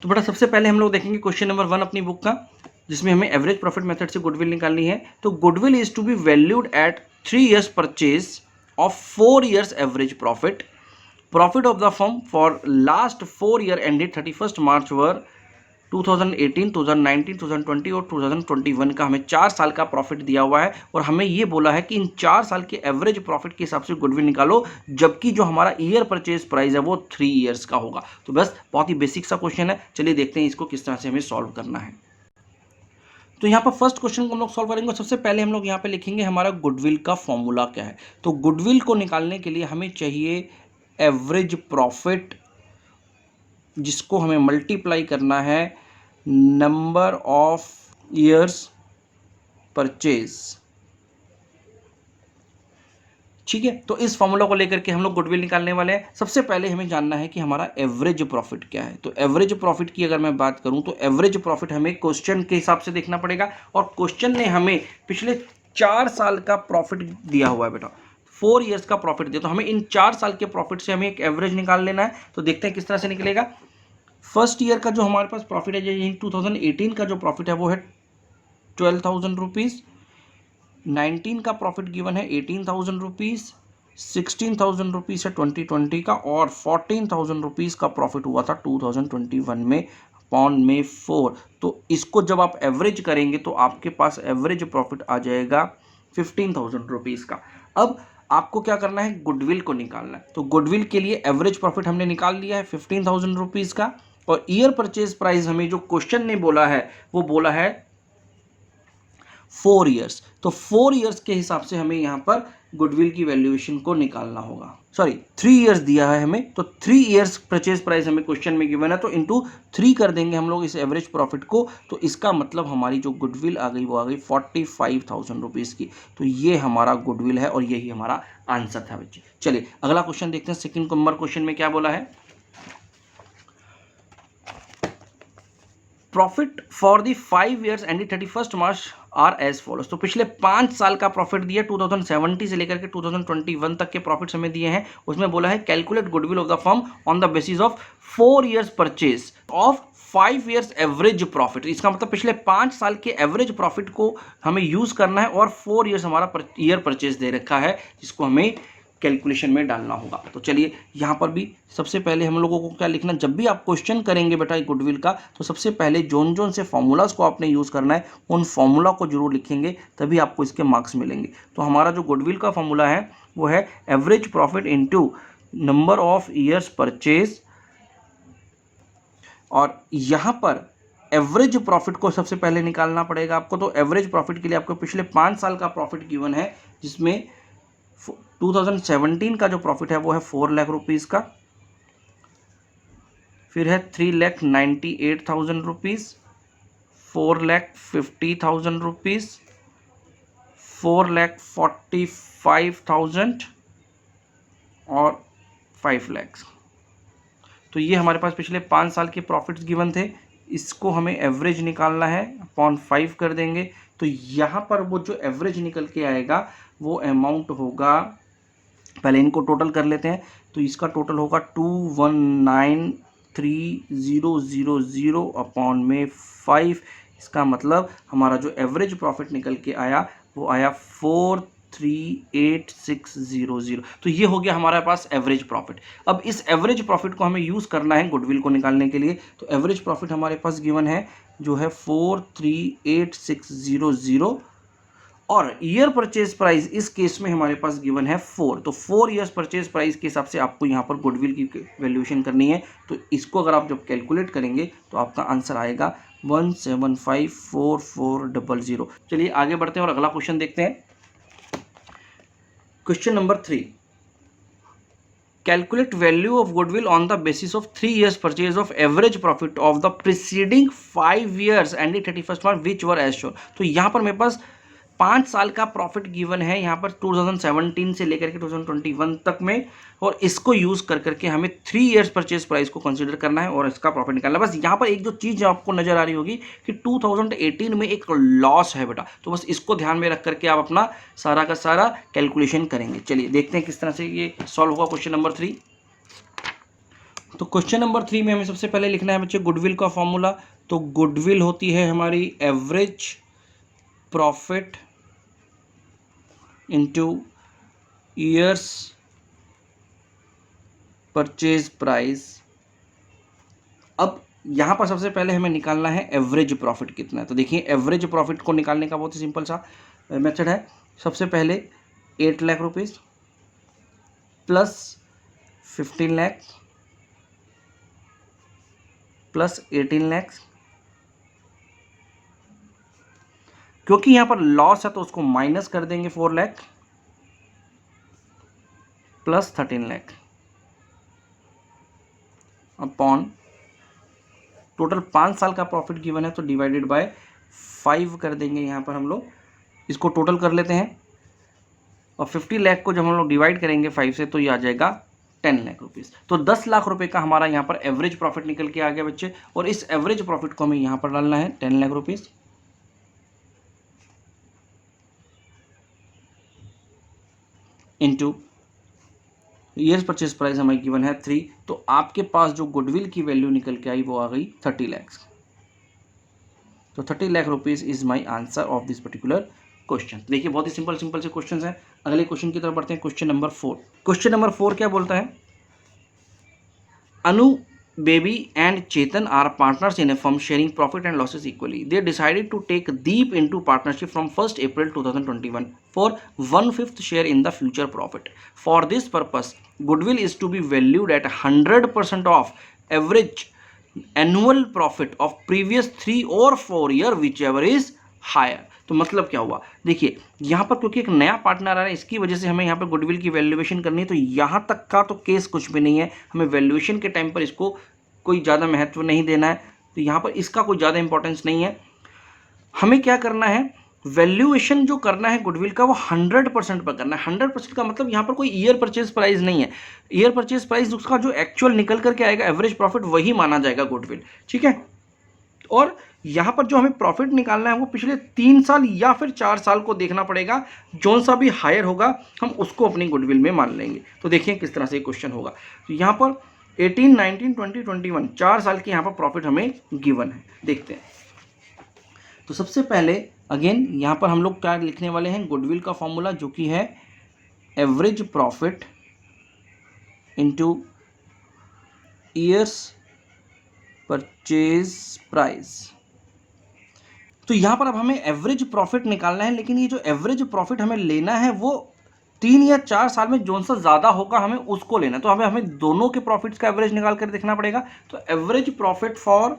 तो बेटा सबसे पहले हम लोग देखेंगे क्वेश्चन नंबर 1 अपनी बुक का, जिसमें हमें एवरेज प्रॉफिट मेथड से गुडविल निकालनी है। तो goodwill is to be valued at 3 years purchase of 4 years average profit. Profit of the firm for last 4 year ended 31st March were 2018, 2019, 2020 और 2021 का हमें 4 साल का प्रॉफिट दिया हुआ है और हमें ये बोला है कि इन 4 साल के एवरेज प्रॉफिट के हिसाब से गुडविल निकालो, जबकि जो हमारा ईयर परचेज प्राइस है वो 3 years का होगा। तो बस बहुत ही बेसिक सा क्वेश्चन है, चलिए देखते हैं इसको किस तरह से हमें सॉल्व करना है। तो यहाँ पर फर्स्ट क्वेश्चन को हम लोग सॉल्व करेंगे। सबसे पहले हम लोग यहाँ पे लिखेंगे हमारा गुडविल का फॉर्मूला क्या है। तो गुडविल को निकालने के लिए हमें चाहिए एवरेज प्रॉफिट, जिसको हमें मल्टीप्लाई करना है नंबर ऑफ ईयर्स परचेज। ठीक है, तो इस फॉर्मूला को लेकर के हम लोग गुडविल निकालने वाले हैं। सबसे पहले हमें जानना है कि हमारा एवरेज प्रॉफिट क्या है। तो एवरेज प्रॉफिट की अगर मैं बात करूं तो एवरेज प्रॉफिट हमें क्वेश्चन के हिसाब से देखना पड़ेगा और क्वेश्चन ने हमें पिछले 4 साल का प्रॉफिट दिया हुआ है बेटा, 4 years का प्रॉफिट दिया। तो हमें इन 4 साल के प्रॉफिट से हमें एक एवरेज निकाल लेना है। तो देखते हैं किस तरह से निकलेगा। फर्स्ट ईयर का जो हमारे पास प्रॉफिट है, 2018 का जो प्रॉफिट है वो है 12,000 रुपीज़। 19 का प्रॉफिट गिवन है 18,000 रुपीज़। 16,000 रुपीज़ है 2020 का और 14,000 रुपीज़ का प्रॉफिट हुआ था 2021 में अपॉन में 4। तो इसको जब आप एवरेज करेंगे तो आपके पास एवरेज प्रॉफिट आ जाएगा 15,000 रुपीज़ का। अब आपको क्या करना है, गुडविल को निकालना है। तो गुडविल के लिए एवरेज प्रॉफिट हमने निकाल लिया है 15,000 रुपीज़ का और ईयर परचेज प्राइस हमें जो क्वेश्चन ने बोला है वो बोला है 4 years। तो 4 years के हिसाब से हमें यहाँ पर गुडविल की वैल्यूएशन को निकालना होगा। सॉरी 3 years दिया है हमें, तो 3 years परचेज प्राइस हमें क्वेश्चन में गिवन है, तो इंटू 3 कर देंगे हम लोग इस एवरेज प्रॉफिट को। तो इसका मतलब हमारी जो गुडविल आ गई वो आ गई 45,000 रुपीज़ की। तो ये हमारा गुडविल है और यही हमारा आंसर था बच्चे। चलिए अगला क्वेश्चन देखते हैं। सेकंड नंबर क्वेश्चन में क्या बोला है, profit for the 5 years ended 31st March are as follows. तो पिछले 5 साल का प्रॉफिट दिया, 2070 से लेकर के 2021 तक के प्रॉफिट्स हमें दिए हैं। उसमें बोला है calculate goodwill of the firm on the basis of 4 years purchase of 5 years average profit. इसका मतलब पिछले 5 साल के एवरेज प्रॉफिट को हमें यूज करना है और 4 years हमारा ईयर परचेज दे रखा है, जिसको हमें कैलकुलेशन में डालना होगा। तो चलिए यहाँ पर भी सबसे पहले हम लोगों को क्या लिखना, जब भी आप क्वेश्चन करेंगे बेटा गुडविल का, तो सबसे पहले जोन जोन से फॉर्मूलाज को आपने यूज़ करना है, उन फॉर्मूला को जरूर लिखेंगे, तभी आपको इसके मार्क्स मिलेंगे। तो हमारा जो गुडविल का फॉर्मूला है वो है average profit into number of years purchase. और यहाँ पर एवरेज प्रॉफिट को सबसे पहले निकालना पड़ेगा आपको। तो एवरेज प्रॉफिट के लिए आपको पिछले 5 साल का प्रॉफिट गिवन है, जिसमें 2017 का जो प्रॉफिट है वो है 4 लाख रुपीज़ का, फिर है 3,98,000 रुपीज़, 4,50,000 रुपीज़, 4,45,000 और 5 लाख। तो ये हमारे पास पिछले 5 साल के प्रॉफिट्स गिवन थे। इसको हमें एवरेज निकालना है, अपॉन 5 कर देंगे। तो यहाँ पर वो जो एवरेज निकल के आएगा वो अमाउंट होगा, पहले इनको टोटल कर लेते हैं। तो इसका टोटल होगा 219,3000 अपॉन में 5। इसका मतलब हमारा जो एवरेज प्रॉफिट निकल के आया वो आया 438,600। तो ये हो गया हमारे पास एवरेज प्रॉफिट। अब इस एवरेज प्रॉफिट को हमें यूज़ करना है गुडविल को निकालने के लिए। तो एवरेज प्रॉफिट हमारे पास गिवन है जो है 438,600 और ईयर परचेज प्राइस इस केस में हमारे पास गिवन है 4। तो 4 years परचेज प्राइस के हिसाब से आपको यहाँ पर गुडविल की वैल्यूएशन करनी है। तो इसको अगर आप जब कैलकुलेट करेंगे तो आपका आंसर आएगा 1754400। चलिए आगे बढ़ते हैं और अगला क्वेश्चन देखते हैं। Question number 3, calculate value of goodwill on the basis of 3 years purchase of average profit of the preceding 5 years ended 31st March which were as shown. तो यहाँ पर मेरे पास 5 साल का प्रॉफिट गिवन है यहाँ पर 2017 से लेकर के 2021 तक में, और इसको यूज़ कर करके हमें 3 years परचेज प्राइस को कंसीडर करना है और इसका प्रॉफिट निकालना है। बस यहाँ पर एक जो चीज़ आपको नजर आ रही होगी कि 2018 में एक लॉस है बेटा, तो बस इसको ध्यान में रख करके आप अपना सारा का सारा कैलकुलेशन करेंगे। चलिए देखते हैं किस तरह से ये सॉल्व होगा क्वेश्चन नंबर 3। तो क्वेश्चन नंबर 3 में हमें सबसे पहले लिखना है बच्चे गुडविल का फॉर्मूला। तो गुडविल होती है हमारी average profit into years purchase price. अब यहाँ पर सबसे पहले हमें निकालना है एवरेज प्रॉफिट कितना है। तो देखिए एवरेज प्रॉफिट को निकालने का बहुत ही सिंपल सा मेथड है। सबसे पहले 8 lakh rupees plus 15 lakh plus 18 lakh, क्योंकि यहाँ पर लॉस है तो उसको माइनस कर देंगे 4 lakh plus 13 lakh upon total 5 साल का प्रॉफिट गिवन है तो डिवाइडेड बाय 5 कर देंगे। यहाँ पर हम लोग इसको टोटल कर लेते हैं और 50 लाख को जब हम लोग डिवाइड करेंगे 5 से तो ये आ जाएगा 10 लाख रुपीज़। तो 10 लाख रुपए का हमारा यहाँ पर एवरेज प्रॉफिट निकल के आ गया बच्चे, और इस एवरेज प्रॉफिट को हमें यहाँ पर डालना है 10 lakh rupees into years purchase price हमें गिवन है 3। तो आपके पास जो गुडविल की वैल्यू निकल के आई वो आ गई 30 लाख। तो 30 lakh rupees is my answer of this particular question. देखिए बहुत ही सिंपल से क्वेश्चन हैं। अगले क्वेश्चन की तरफ बढ़ते हैं, क्वेश्चन नंबर 4। क्वेश्चन नंबर 4 क्या बोलता है, अनु Baby and Chetan are partners in a firm sharing profit and losses equally. They decided to take Deep into partnership from 1st April 2021 for 1/5 share in the future profit. For this purpose, goodwill is to be valued at 100% of average annual profit of previous 3 or 4 year, whichever is higher. तो मतलब क्या हुआ, देखिए यहाँ पर क्योंकि एक नया पार्टनर आ रहा है इसकी वजह से हमें यहाँ पर गुडविल की वैल्यूएशन करनी है। तो यहाँ तक का तो केस कुछ भी नहीं है, हमें वैल्यूएशन के टाइम पर इसको कोई ज़्यादा महत्व नहीं देना है। तो यहाँ पर इसका कोई ज़्यादा इंपॉर्टेंस नहीं है। हमें क्या करना है, वैल्यूएशन जो करना है गुडविल का वो 100% पर करना है। 100% का मतलब यहाँ पर कोई ईयर परचेज प्राइस नहीं है। ईयर परचेज प्राइस उसका जो एक्चुअल निकल करके आएगा एवरेज प्रॉफिट वही माना जाएगा गुडविल, ठीक है। और यहाँ पर जो हमें प्रॉफिट निकालना है वो पिछले 3 साल या फिर 4 साल को देखना पड़ेगा, जोन सा भी हायर होगा हम उसको अपनी गुडविल में मान लेंगे। तो देखिए किस तरह से क्वेश्चन होगा। तो यहाँ पर 18, 19, 20, 21 4 साल के यहाँ पर प्रॉफिट हमें गिवन है, देखते हैं। तो सबसे पहले अगेन यहाँ पर हम लोग क्या लिखने वाले हैं, गुडविल का फॉर्मूला जो कि है average profit into years purchase price. तो यहाँ पर अब हमें एवरेज प्रॉफिट निकालना है, लेकिन ये जो एवरेज प्रॉफिट हमें लेना है वो 3 या 4 साल में जोन सा ज़्यादा होगा हमें उसको लेना है। तो हमें दोनों के प्रॉफिट्स का एवरेज निकाल कर देखना पड़ेगा। तो एवरेज प्रॉफिट फॉर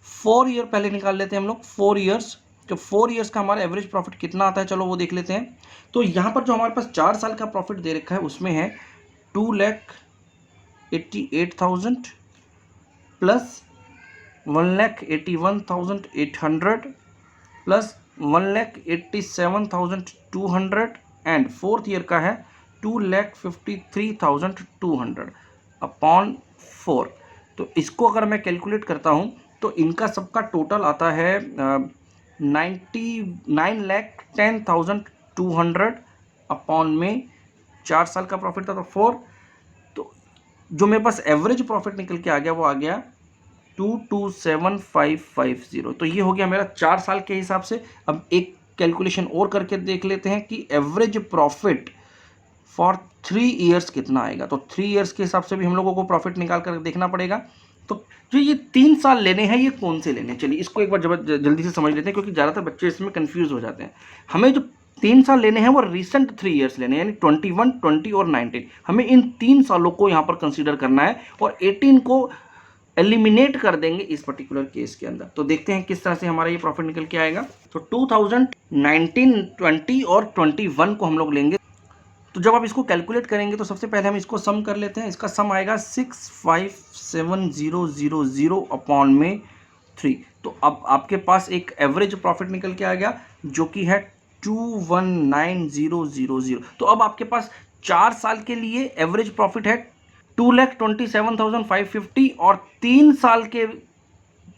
4 ईयर पहले निकाल लेते हैं हम लोग, 4 ईयर्स। तो 4 ईयर्स का हमारा एवरेज प्रॉफिट कितना आता है चलो वो देख लेते हैं। तो यहाँ पर जो हमारे पास 4 साल का प्रॉफिट दे रखा है उसमें है 2,88,000 plus 1,81,800 plus 1,87,200 and 4th year का है 2,53,200 अपॉन 4। तो इसको अगर मैं कैलकुलेट करता हूँ तो इनका सबका टोटल आता है 99,10,200 अपॉन में 4 साल का प्रॉफिट था तो 4। तो जो मेरे पास एवरेज प्रॉफिट निकल के आ गया वो आ गया 227,550। तो ये हो गया मेरा 4 साल के हिसाब से। अब एक कैलकुलेशन और करके देख लेते हैं कि एवरेज प्रॉफिट फॉर 3 ईयर्स कितना आएगा। तो 3 ईयर्स के हिसाब से भी हम लोगों को प्रॉफिट निकाल कर देखना पड़ेगा। तो जो ये 3 साल लेने हैं ये कौन से लेने हैं, चलिए इसको एक बार जल्दी से समझ लेते हैं, क्योंकि ज़्यादातर बच्चे इसमें कंफ्यूज हो जाते हैं। हमें जो 3 साल लेने हैं वो रिसेंट 3 ईयर्स लेने हैं, यानी 21, 20 और 19। हमें इन 3 सालों को यहाँ पर कंसीडर करना है और 18 को एलिमिनेट कर देंगे इस पर्टिकुलर केस के अंदर। तो देखते हैं किस तरह से हमारा ये प्रॉफिट निकल के आएगा। तो 2019, 20 और 21 को हम लोग लेंगे। तो जब आप इसको कैलकुलेट करेंगे तो सबसे पहले हम इसको सम कर लेते हैं। इसका सम आएगा 657,000 अपॉन में 3। तो अब आपके पास एक एवरेज प्रॉफिट निकल के आ गया जो कि है 219,000। तो अब आपके पास 4 साल के लिए एवरेज प्रॉफिट है 2,27,550 और 3 साल के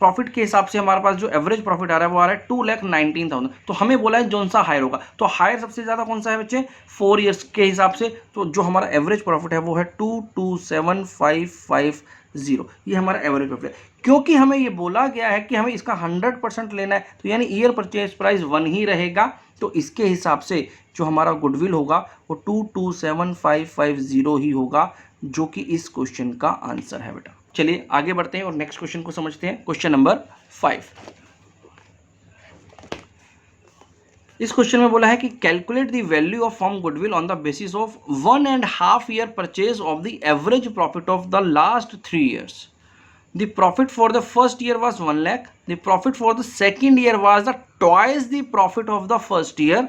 प्रॉफिट के हिसाब से हमारे पास जो एवरेज प्रॉफिट आ रहा है वो आ रहा है 2,19,000। तो हमें बोला है जौन सा हायर होगा, तो हायर सबसे ज़्यादा कौन सा है बच्चे, 4 ईयर्स के हिसाब से। तो जो हमारा एवरेज प्रॉफिट है वो है 227,550, ये हमारा एवरेज प्रॉफिट है। क्योंकि हमें ये बोला गया है कि हमें इसका 100% लेना है, तो यानी ईयर परचेज प्राइस 1 ही रहेगा, तो इसके हिसाब से जो हमारा गुडविल होगा वो 227,550 ही होगा, जो कि इस क्वेश्चन का आंसर है बेटा। चलिए आगे बढ़ते हैं और नेक्स्ट क्वेश्चन को समझते हैं। Question number 5। इस क्वेश्चन में बोला है कि calculate the value of firm goodwill on the basis of 1.5 year purchase of the average profit of the last 3 years. The profit for the first year was 1 lakh. The profit for the second year was twice the profit of the first year,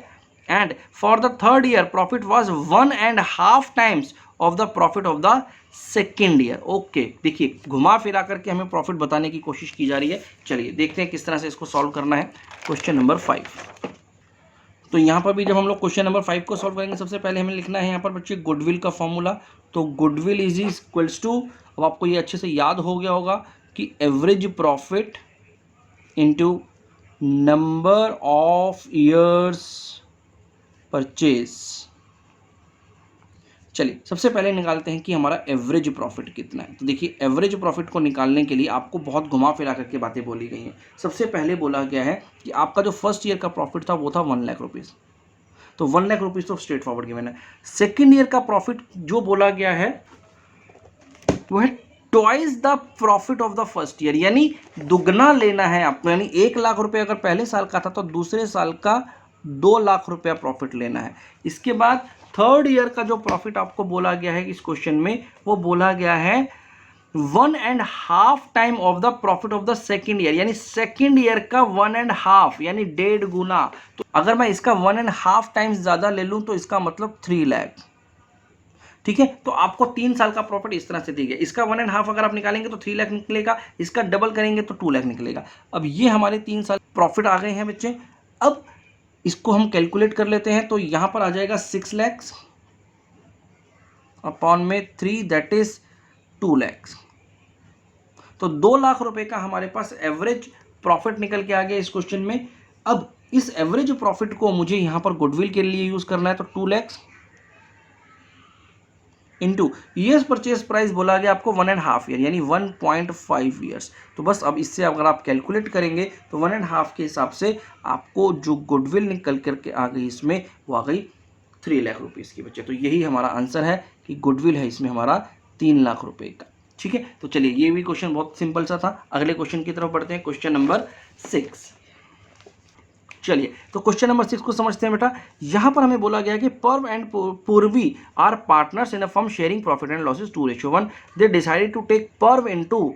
and for the third year profit was 1.5 times of the profit of the second year. Okay, देखिए घुमा फिरा करके हमें profit बताने की कोशिश की जा रही है। चलिए देखते हैं किस तरह से इसको सॉल्व करना है। Question number 5। तो यहाँ पर भी जब हम लोग क्वेश्चन नंबर 5 को सॉल्व करेंगे, सबसे पहले हमें लिखना है यहाँ पर बच्चे गुडविल का फॉर्मूला। तो गुडविल इज इक्वल्स टू, अब आपको ये अच्छे से याद हो गया होगा कि average profit into number of years purchase. चलिए सबसे पहले निकालते हैं कि हमारा एवरेज प्रॉफिट कितना है। तो देखिए एवरेज प्रॉफिट को निकालने के लिए आपको बहुत घुमा फिरा करके बातें बोली गई हैं। सबसे पहले बोला गया है कि आपका जो फर्स्ट ईयर का प्रॉफिट था वो था 1 लाख रुपीज़, तो 1 लाख रुपीज़ तो स्ट्रेट फॉरवर्ड गिवन है। सेकेंड ईयर का प्रॉफिट जो बोला गया है वो है twice the profit of the first year, यानी दुगना लेना है आपको, यानी 1 लाख रुपये अगर पहले साल का था तो दूसरे साल का 2 लाख रुपया प्रॉफिट लेना है। इसके बाद थर्ड ईयर का जो प्रॉफिट आपको बोला गया है इस क्वेश्चन में, वो बोला गया है 1.5 time of the profit of the second year, यानी सेकेंड ईयर का 1.5 यानी 1.5 गुना। तो अगर मैं इसका 1.5 टाइम्स ज़्यादा ले लूँ तो इसका मतलब 3 लाख। ठीक है, तो आपको 3 साल का प्रॉफिट इस तरह से दी गया। इसका 1.5 अगर आप निकालेंगे तो 3 लाख निकलेगा, इसका डबल करेंगे तो 2 लाख निकलेगा। अब ये हमारे 3 साल प्रॉफिट आ गए हैं बच्चे। अब इसको हम कैलकुलेट कर लेते हैं, तो यहां पर आ जाएगा 6 लाख अपॉन में 3, दैट इज 2 लाख। तो 2 लाख रुपए का हमारे पास एवरेज प्रॉफिट निकल के आ गया इस क्वेश्चन में। अब इस एवरेज प्रॉफिट को मुझे यहां पर गुडविल के लिए यूज करना है, तो 2 lakh into years purchase price बोला गया आपको 1.5 ईयर, यानी 1.5 ईयर्स। तो बस अब इससे अगर आप कैलकुलेट करेंगे तो 1.5 के हिसाब से आपको जो गुडविल निकल करके आ गई इसमें वो आ गई 3 लाख रुपीज़ की बच्चे। तो यही हमारा आंसर है कि गुडविल है इसमें हमारा 3 लाख रुपए का। ठीक है, तो चलिए ये भी क्वेश्चन बहुत सिंपल सा था। अगले क्वेश्चन की तरफ बढ़ते हैं, क्वेश्चन नंबर 6। चलिए तो क्वेश्चन नंबर 6 को समझते हैं बेटा। यहां पर हमें बोला गया कि Parv and Purvi are partners in a firm sharing profit and losses 2:1। They decided to take Parv into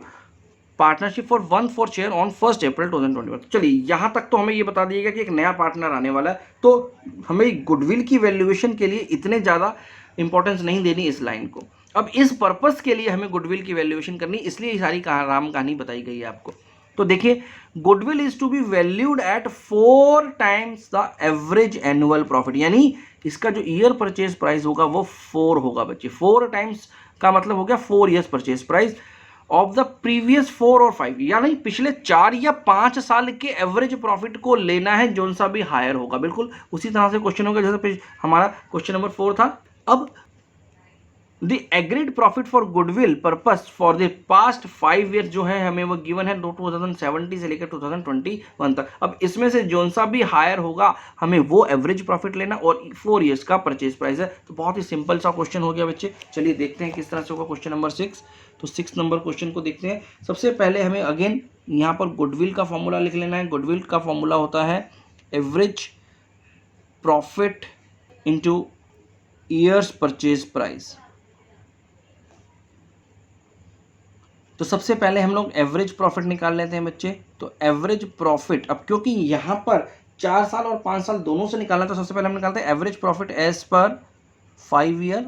partnership for 1/4 share on 1 April 2021। चलिए यहां तक तो हमें ये बता दिएगा कि एक नया पार्टनर आने वाला है, तो हमें गुडविल की वैल्यूएशन के लिए इतने ज़्यादा इंपॉर्टेंस नहीं देनी इस लाइन को। अब इस पर्पस के लिए हमें गुडविल की वैल्यूएशन करनी, इसलिए ये सारी राम कहानी बताई गई है आपको। तो देखिए goodwill is to be valued at 4 times the average annual profit, यानी इसका जो ईयर परचेज प्राइस होगा वो 4 होगा बच्चे। 4 टाइम्स का मतलब हो गया 4 years purchase price of the previous 4 और 5, यानी पिछले 4 या 5 साल के एवरेज प्रॉफिट को लेना है, जो सा भी हायर होगा। बिल्कुल उसी तरह से क्वेश्चन होगा जैसे हमारा क्वेश्चन नंबर 4 था। अब The agreed profit for goodwill purpose for the past 5 years जो है हमें वो गिवन है 2070 से लेकर 2021 तक। अब इसमें से जोन सा भी हायर होगा हमें वो एवरेज प्रॉफिट लेना, और 4 इयर्स का परचेज प्राइस है। तो बहुत ही सिंपल सा क्वेश्चन हो गया बच्चे। चलिए देखते हैं किस तरह से होगा क्वेश्चन नंबर 6। तो 6 नंबर क्वेश्चन को देखते हैं। सबसे पहले हमें अगेन यहाँ पर गुडविल का फॉर्मूला लिख लेना है। गुडविल का फॉर्मूला होता है average profit into years purchase price. तो सबसे पहले हम लोग एवरेज प्रॉफिट निकाल लेते हैं बच्चे। तो एवरेज प्रॉफिट, अब क्योंकि यहाँ पर 4 साल और 5 साल दोनों से निकालना, तो सबसे पहले हम निकालते हैं average profit as per 5 year.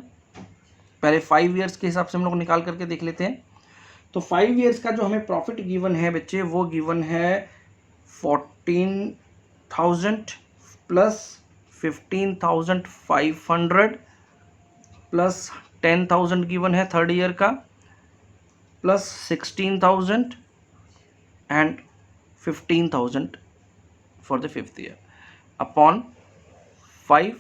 पहले 5 ईयर्स के हिसाब से हम लोग निकाल करके देख लेते हैं। तो 5 ईयर्स का जो हमें प्रॉफिट गिवन है बच्चे, वो गिवन है 14,000 प्लस 15,500 प्लस 10,000 गिवन है थर्ड ईयर का, plus 16,000 and 15,000 for the 5th year upon 5।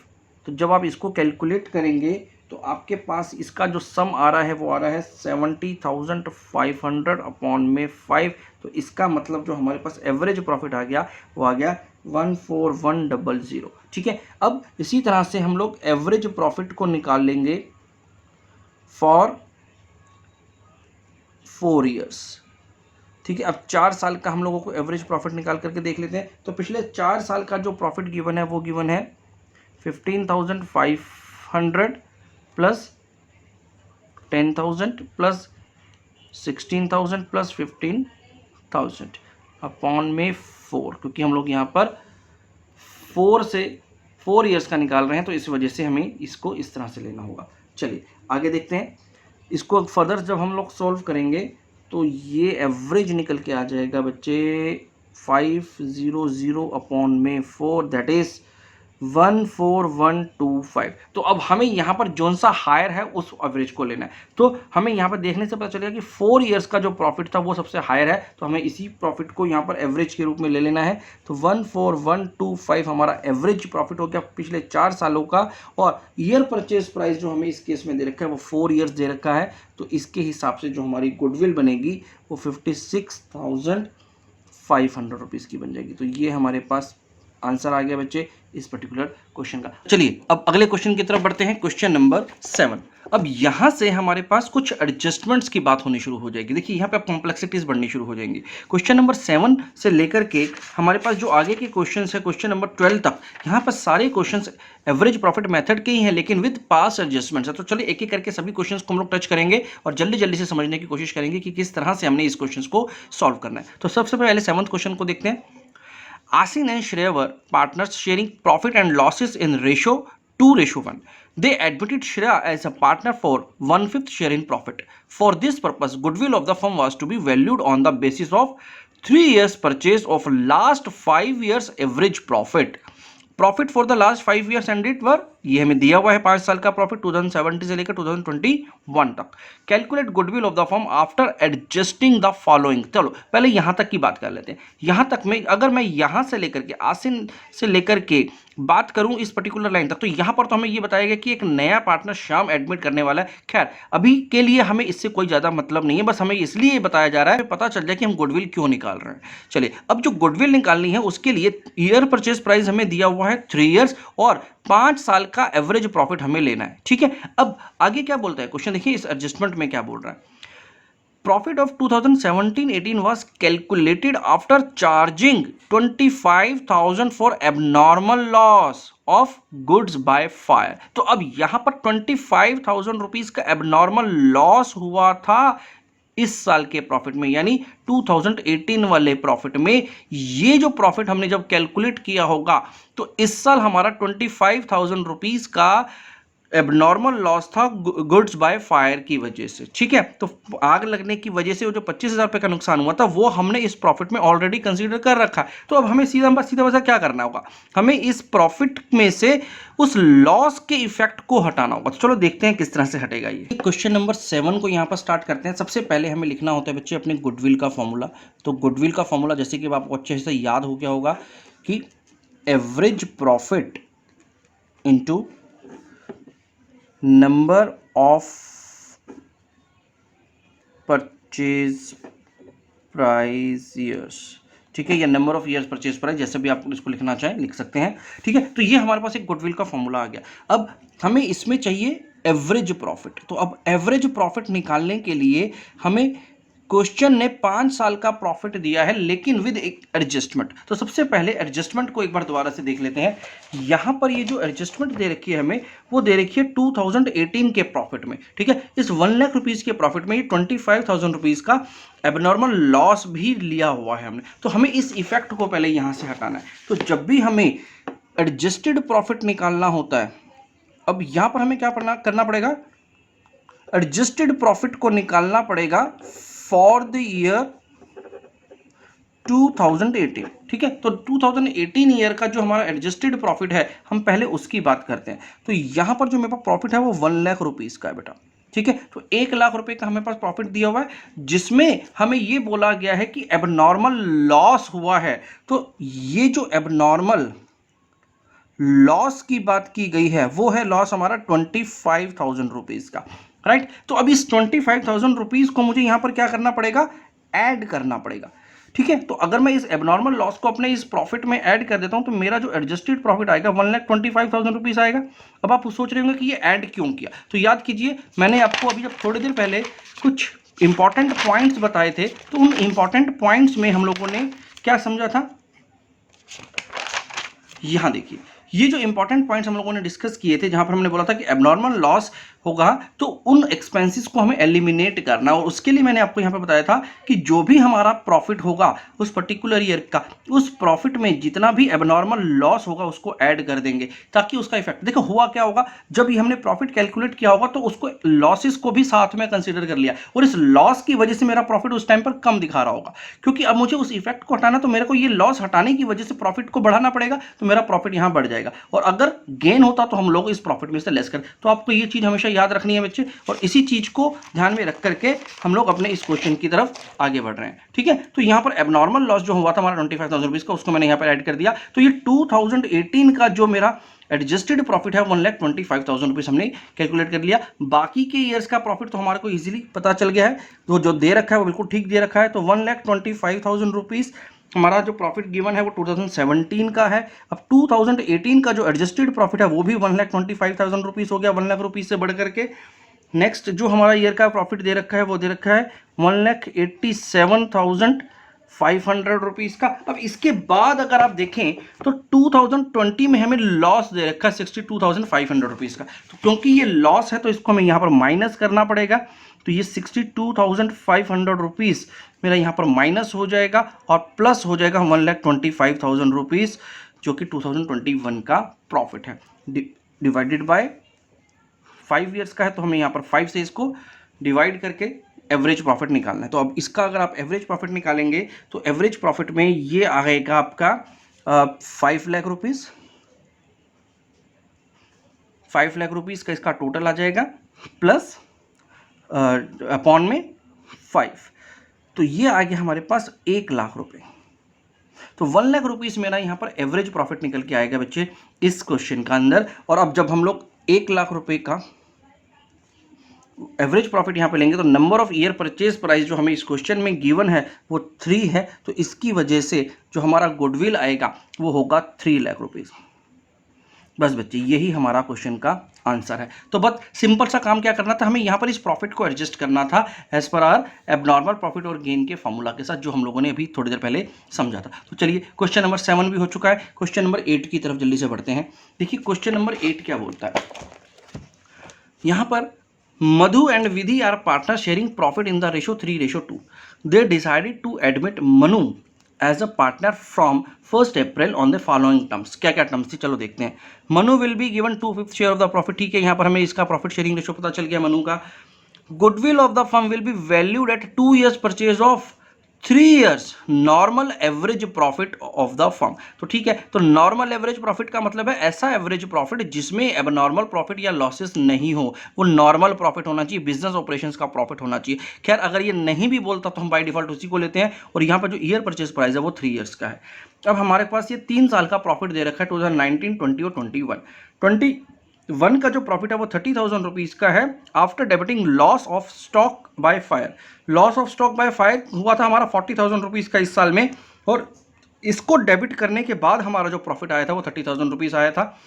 तो जब आप इसको कैलकुलेट करेंगे तो आपके पास इसका जो सम आ रहा है वो आ रहा है 70,500 अपॉन में 5। तो इसका मतलब जो हमारे पास एवरेज प्रॉफिट आ गया वो आ गया 14100। ठीक है, अब इसी तरह से हम लोग एवरेज प्रॉफिट को निकाल लेंगे फॉर 4 ईयर्स। ठीक है, अब 4 साल का हम लोगों को एवरेज प्रॉफिट निकाल करके देख लेते हैं। तो पिछले 4 साल का जो प्रॉफिट गिवन है वो गिवन है 15,500 प्लस 10,000 प्लस 16,000 प्लस 15,000 अपॉन में 4, क्योंकि हम लोग यहाँ पर 4 ईयर्स का निकाल रहे हैं तो इस वजह से हमें इसको इस तरह से लेना होगा। चलिए आगे देखते हैं। इसको फर्दर जब हम लोग सॉल्व करेंगे तो ये एवरेज निकल के आ जाएगा बच्चे 500 अपॉन में 4, दैट इज 14125। तो अब हमें यहाँ पर जोन सा हायर है उस एवरेज को लेना है। तो हमें यहाँ पर देखने से पता चलेगा कि 4 ईयर्स का जो प्रॉफिट था वो सबसे हायर है, तो हमें इसी प्रॉफिट को यहाँ पर एवरेज के रूप में ले लेना है। तो 14125 हमारा एवरेज प्रॉफिट हो गया पिछले 4 सालों का। और ईयर परचेज प्राइस जो हमें इस केस में दे रखा है वो 4 ईयर्स दे रखा है, तो इसके हिसाब से जो हमारी गुडविल बनेगी वो 56,500 रुपीज़ की बन जाएगी। तो ये हमारे पास आंसर आ गया बच्चे इस पर्टिकुलर क्वेश्चन का। चलिए अब अगले क्वेश्चन की तरफ बढ़ते हैं, क्वेश्चन नंबर 7। अब यहां से हमारे पास कुछ एडजस्टमेंट्स की बात होनी शुरू हो जाएगी। देखिए यहाँ पे कॉम्प्लेक्सिटीज बढ़नी शुरू हो जाएंगी। क्वेश्चन नंबर 7 से लेकर के हमारे पास जो आगे के क्वेश्चन है क्वेश्चन नंबर 12 तक, यहाँ पर सारे क्वेश्चन एवरेज प्रॉफिट मेथड के ही हैं लेकिन विद पास एडजस्टमेंट्स है। तो चलिए एक एक करके सभी क्वेश्चन को हम लोग टच करेंगे और जल्दी जल्दी से समझने की कोशिश करेंगे कि किस तरह से हमने इस क्वेश्चन को सॉल्व करना है। तो सबसे पहले 7th क्वेश्चन को देखते हैं। Asin and Shreya were partners sharing profit and losses in ratio 2:1. They admitted Shreya as a partner for 1/5 share in profit. For this purpose, goodwill of the firm was to be valued on the basis of 3 years purchase of last 5 years average profit. Profit for the last 5 years ended were, ये हमें दिया हुआ है 5 साल का profit 2017 से लेकर 2021 तक। Calculate goodwill of the firm after adjusting the following. चलो पहले यहां तक की बात कर लेते हैं। यहां तक में अगर मैं यहां से लेकर के आसिन से लेकर के बात करूं इस पर्टिकुलर लाइन तक, तो यहां पर तो हमें ये बताया गया कि एक नया पार्टनर श्याम एडमिट करने वाला है। खैर अभी के लिए हमें इससे कोई ज्यादा मतलब नहीं है, बस हमें इसलिए बताया जा रहा है पता चल जाए कि हम गुडविल क्यों निकाल रहे हैं। चलिए अब जो गुडविल निकालनी है उसके लिए ईयर परचेज प्राइस हमें दिया हुआ है 3 ईयर्स और 5 साल का एवरेज प्रॉफिट हमें लेना है। ठीक है, अब आगे क्या बोलता है क्वेश्चन, देखिए इस एडजस्टमेंट में क्या बोल रहा है। Profit of 2017-18 was calculated after charging 25,000 for abnormal loss of goods by fire। तो अब यहां पर 25,000 रुपीज का एबनॉर्मल लॉस हुआ था इस साल के प्रॉफिट में, यानी 2018 वाले प्रॉफिट में। ये जो प्रॉफिट हमने जब कैलकुलेट किया होगा तो इस साल हमारा 25,000 रुपीज का एबनॉर्मल लॉस था गुड्स बाय फायर की वजह से। ठीक है, तो आग लगने की वजह से वो जो 25,000 रुपए का नुकसान हुआ था वो हमने इस प्रॉफिट में ऑलरेडी कंसीडर कर रखा है। तो अब हमें सीधा क्या करना होगा, हमें इस प्रॉफिट में से उस लॉस के इफेक्ट को हटाना होगा। तो चलो देखते हैं किस तरह से हटेगा ये। क्वेश्चन नंबर 7 को यहाँ पर स्टार्ट करते हैं। सबसे पहले हमें लिखना होता है बच्चे अपने गुडविल का फॉर्मूला। तो गुडविल का फॉर्मूला जैसे कि आपको अच्छे से याद हो गया होगा कि average profit into number of purchase price years. ठीक है, या number of years purchase price, जैसे भी आप इसको लिखना चाहें लिख सकते हैं। ठीक है, तो ये हमारे पास एक गुडविल का फॉर्मूला आ गया। अब हमें इसमें चाहिए एवरेज प्रॉफिट। तो अब एवरेज प्रॉफिट निकालने के लिए हमें क्वेश्चन ने 5 साल का प्रॉफिट दिया है लेकिन विद एक एडजस्टमेंट। तो सबसे पहले एडजस्टमेंट को एक बार दोबारा से देख लेते हैं। यहां पर ये जो एडजस्टमेंट दे रखी है हमें, वो दे रखी है 2018 के प्रॉफिट में। ठीक है, इस 1 लाख रुपीज के प्रॉफिट में ये 25,000 रुपीज का एबनॉर्मल लॉस भी लिया हुआ है हमने। तो हमें इस इफेक्ट को पहले यहां से हटाना है। तो जब भी हमें एडजस्टेड प्रॉफिट निकालना होता है, अब यहां पर हमें क्या करना पड़ेगा, एडजस्टेड प्रॉफिट को निकालना पड़ेगा फॉर द ईयर 2018। ठीक है, तो 2018 ईयर का जो हमारा एडजस्टेड प्रॉफिट है हम पहले उसकी बात करते हैं। तो यहां पर जो मेरे पास प्रॉफिट है वो 1 लाख रुपीज का है बेटा। ठीक है। तो 1 लाख रुपए का हमें पास प्रॉफिट दिया हुआ है, जिसमें हमें ये बोला गया है कि एबनॉर्मल लॉस हुआ है। तो ये जो एबनॉर्मल लॉस की बात की गई है वो है लॉस हमारा 25,000 रुपीज का, राइट। तो अब इस 25,000 रुपीज को मुझे यहां पर क्या करना पड़ेगा, ऐड करना पड़ेगा, ठीक है। तो अगर मैं इस एबनॉर्मल लॉस को अपने इस प्रॉफिट में ऐड कर देता हूं तो मेरा जो एडजस्टेड प्रॉफिट आएगा 1,25,000 रुपीज आएगा। अब आप सोच रहे होंगे कि ये ऐड क्यों किया, तो याद कीजिए मैंने आपको अभी जब थोड़ी देर पहले कुछ इंपॉर्टेंट पॉइंट्स बताए थे, तो उन इंपॉर्टेंट पॉइंट्स में हम लोगों ने क्या समझा था, यहां देखिए ये जो इंपॉर्टेंट पॉइंट्स हम लोगों ने डिस्कस किए थे, जहां पर हमने बोला था कि एबनॉर्मल लॉस होगा तो उन एक्सपेंसेस को हमें एलिमिनेट करना, और उसके लिए मैंने आपको यहां पर बताया था कि जो भी हमारा प्रॉफिट होगा उस पर्टिकुलर ईयर का, उस प्रॉफिट में जितना भी एबनॉर्मल लॉस होगा उसको ऐड कर देंगे, ताकि उसका इफेक्ट देखो हुआ क्या होगा, जब ये हमने प्रॉफिट कैलकुलेट किया होगा तो उसको लॉसेस को भी साथ में कंसिडर कर लिया, और इस लॉस की वजह से मेरा प्रॉफिट उस टाइम पर कम दिखा रहा होगा, क्योंकि अब मुझे उस इफेक्ट को हटाना, तो मेरे को ये लॉस हटाने की वजह से प्रॉफिट को बढ़ाना पड़ेगा, तो मेरा प्रॉफिट यहां बढ़ जाएगा, और अगर गेन होता तो हम लोग इस प्रॉफिट में से लेस कर। तो आपको ये चीज हमेशा याद रखनी है बच्चे, और इसी चीज को ध्यान में रख करके हम लोग अपने इस क्वेश्चन की तरफ आगे बढ़ रहे हैं, ठीक है। तो यहां पर एबनॉर्मल लॉस जो हुआ था हमारा 25,000 रुपीज का, उसको मैंने यहां पर ऐड कर दिया, तो ये 2018 का जो मेरा एडजस्टेड प्रॉफिट है 1,25,000 रुपीज हमने कैलकुलेट कर लिया। बाकी के ईयर्स का प्रॉफिट तो हमारे को इजीली पता चल गया है, तो जो दे रखा है वो बिल्कुल ठीक दे रखा है। तो 1,25,000 रुपीज हमारा जो प्रॉफिट गिवन है वो 2017 का है। अब 2018 का जो एडजस्टेड प्रॉफिट है वो भी 1,25,000 रुपीज हो गया, 1 लाख रुपीज से बढ़ करके। नेक्स्ट जो हमारा ईयर का प्रॉफिट दे रखा है वो दे रखा है 1,87,500 रुपीज का। अब इसके बाद अगर आप देखें तो 2020 में हमें लॉस दे रखा है 62,500 रुपीज का, तो क्योंकि ये लॉस है तो इसको हमें यहां पर माइनस करना पड़ेगा, तो ये 62,500 रुपीज मेरा यहाँ पर माइनस हो जाएगा और प्लस हो जाएगा 1,25,000 रुपीज जो कि 2021 का प्रॉफिट है, डिवाइडेड बाय 5 ईयर्स का है, तो हमें यहाँ पर 5 से इसको डिवाइड करके एवरेज प्रॉफिट निकालना है। तो अब इसका अगर आप एवरेज प्रॉफिट निकालेंगे तो एवरेज प्रॉफिट में ये आएगा आपका 5 लाख रुपीज, 5 लाख रुपीज का इसका टोटल आ जाएगा, प्लस अपॉन में 5, तो ये आ गया हमारे पास 1 लाख रुपए। तो 1 लाख रुपीस मेरा यहाँ पर एवरेज प्रॉफिट निकल के आएगा बच्चे इस क्वेश्चन का अंदर। और अब जब हम लोग 1 लाख रुपए का एवरेज प्रॉफिट यहाँ पे लेंगे तो number of year purchase price जो हमें इस क्वेश्चन में गिवन है वो 3 है, तो इसकी वजह से जो हमारा गुडविल आएगा वो होगा 3 लाख रुपीज। बस बच्चे यही हमारा क्वेश्चन का आंसर है। तो बस सिंपल सा काम क्या करना था, हमें यहाँ पर इस प्रॉफिट को एडजस्ट करना था as per our abnormal profit और गेन के फॉर्मूला के साथ, जो हम लोगों ने अभी थोड़ी देर पहले समझा था। तो चलिए क्वेश्चन नंबर 7 भी हो चुका है, क्वेश्चन नंबर 8 की तरफ जल्दी से बढ़ते हैं। देखिए क्वेश्चन नंबर 8 क्या बोलता है, यहाँ पर Madhu and Vidhi are partner sharing profit in the ratio 3:2। They decided to admit Manu as a partner from 1 April on the following terms. क्या क्या टर्म्स थी चलो देखते हैं। Manu will be given 2/5 share of the profit, ठीक है, यहाँ पर हमें इसका प्रॉफिट शेयरिंग रेशो पता चल गया मनु का। Goodwill of the firm will be valued eight 2 years purchase of 3 years normal average profit of the firm. तो ठीक है, तो नॉर्मल एवरेज प्रॉफिट का मतलब है ऐसा एवरेज प्रॉफिट जिसमें एबनॉर्मल प्रॉफिट या लॉसेस नहीं हो, वो नॉर्मल प्रॉफिट होना चाहिए, बिजनेस ऑपरेशंस का प्रॉफिट होना चाहिए। खैर अगर ये नहीं भी बोलता तो हम बाय डिफॉल्ट उसी को लेते हैं, और यहाँ पर जो ईयर परचेज प्राइस है वो 3 years का है। अब हमारे पास ये 3 साल का प्रॉफिट दे रखा है 2019, 20 और 21 का जो प्रॉफिट है वो 30,000 रुपीज का है after debiting loss of stock by fire. Loss of stock by fire हुआ था हमारा 40,000 रुपीज का इस साल में, और इसको डेबिट करने के बाद हमारा जो प्रॉफिट आया था वो 30,000 रुपीज आया था।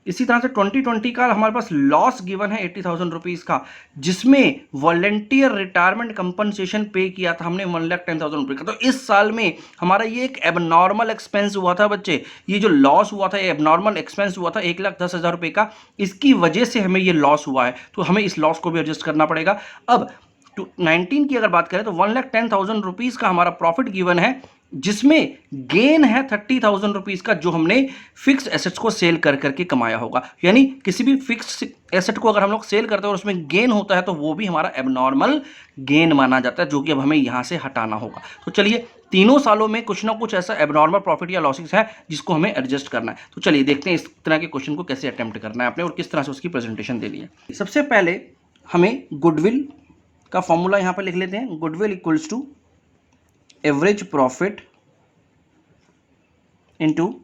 इसी तरह से 2020 का हमारे पास लॉस गिवन है 80,000 रुपीज का, जिसमें वॉलंटियर रिटायरमेंट कंपनसेशन पे किया था हमने 1,10,000 रुपये का। तो इस साल में हमारा ये एक एबनॉर्मल एक्सपेंस हुआ था बच्चे, ये जो लॉस हुआ था ये एबनॉर्मल एक्सपेंस हुआ था 1,10,000 रुपये का, इसकी वजह से हमें ये लॉस हुआ है, तो हमें इस लॉस को भी एडजस्ट करना पड़ेगा। अब 19 की अगर बात करें तो 1,10,000 रुपीज का हमारा प्रॉफिट गिवन है, जिसमें गेन है 30,000 रुपीज का, जो हमने फिक्स एसेट्स को सेल कर करके कमाया होगा। यानी किसी भी फिक्स एसेट को अगर हम लोग सेल करते हैं और उसमें गेन होता है तो वो भी हमारा एबनॉर्मल गेन माना जाता है, जो कि अब हमें यहां से हटाना होगा। तो चलिए तीनों सालों में कुछ ना कुछ ऐसा एबनॉर्मल प्रॉफिट या लॉसेस है जिसको हमें एडजस्ट करना है। तो चलिए देखते हैं इस तरह के क्वेश्चन को कैसे अटेम्प्ट करना है आपने और किस तरह से उसकी प्रेजेंटेशन देनी है। सबसे पहले हमें गुडविल का फॉर्मूला यहाँ पर लिख लेते हैं। Goodwill equals to average profit into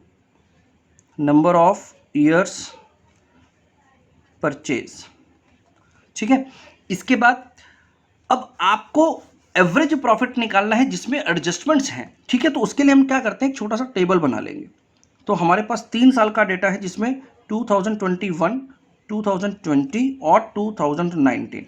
number of years purchase. ठीक है, इसके बाद अब आपको एवरेज प्रॉफिट निकालना है जिसमें एडजस्टमेंट्स हैं। ठीक है, तो उसके लिए हम क्या करते हैं, एक छोटा सा टेबल बना लेंगे। तो हमारे पास 3 साल का डेटा है जिसमें 2021, 2020 और 2019।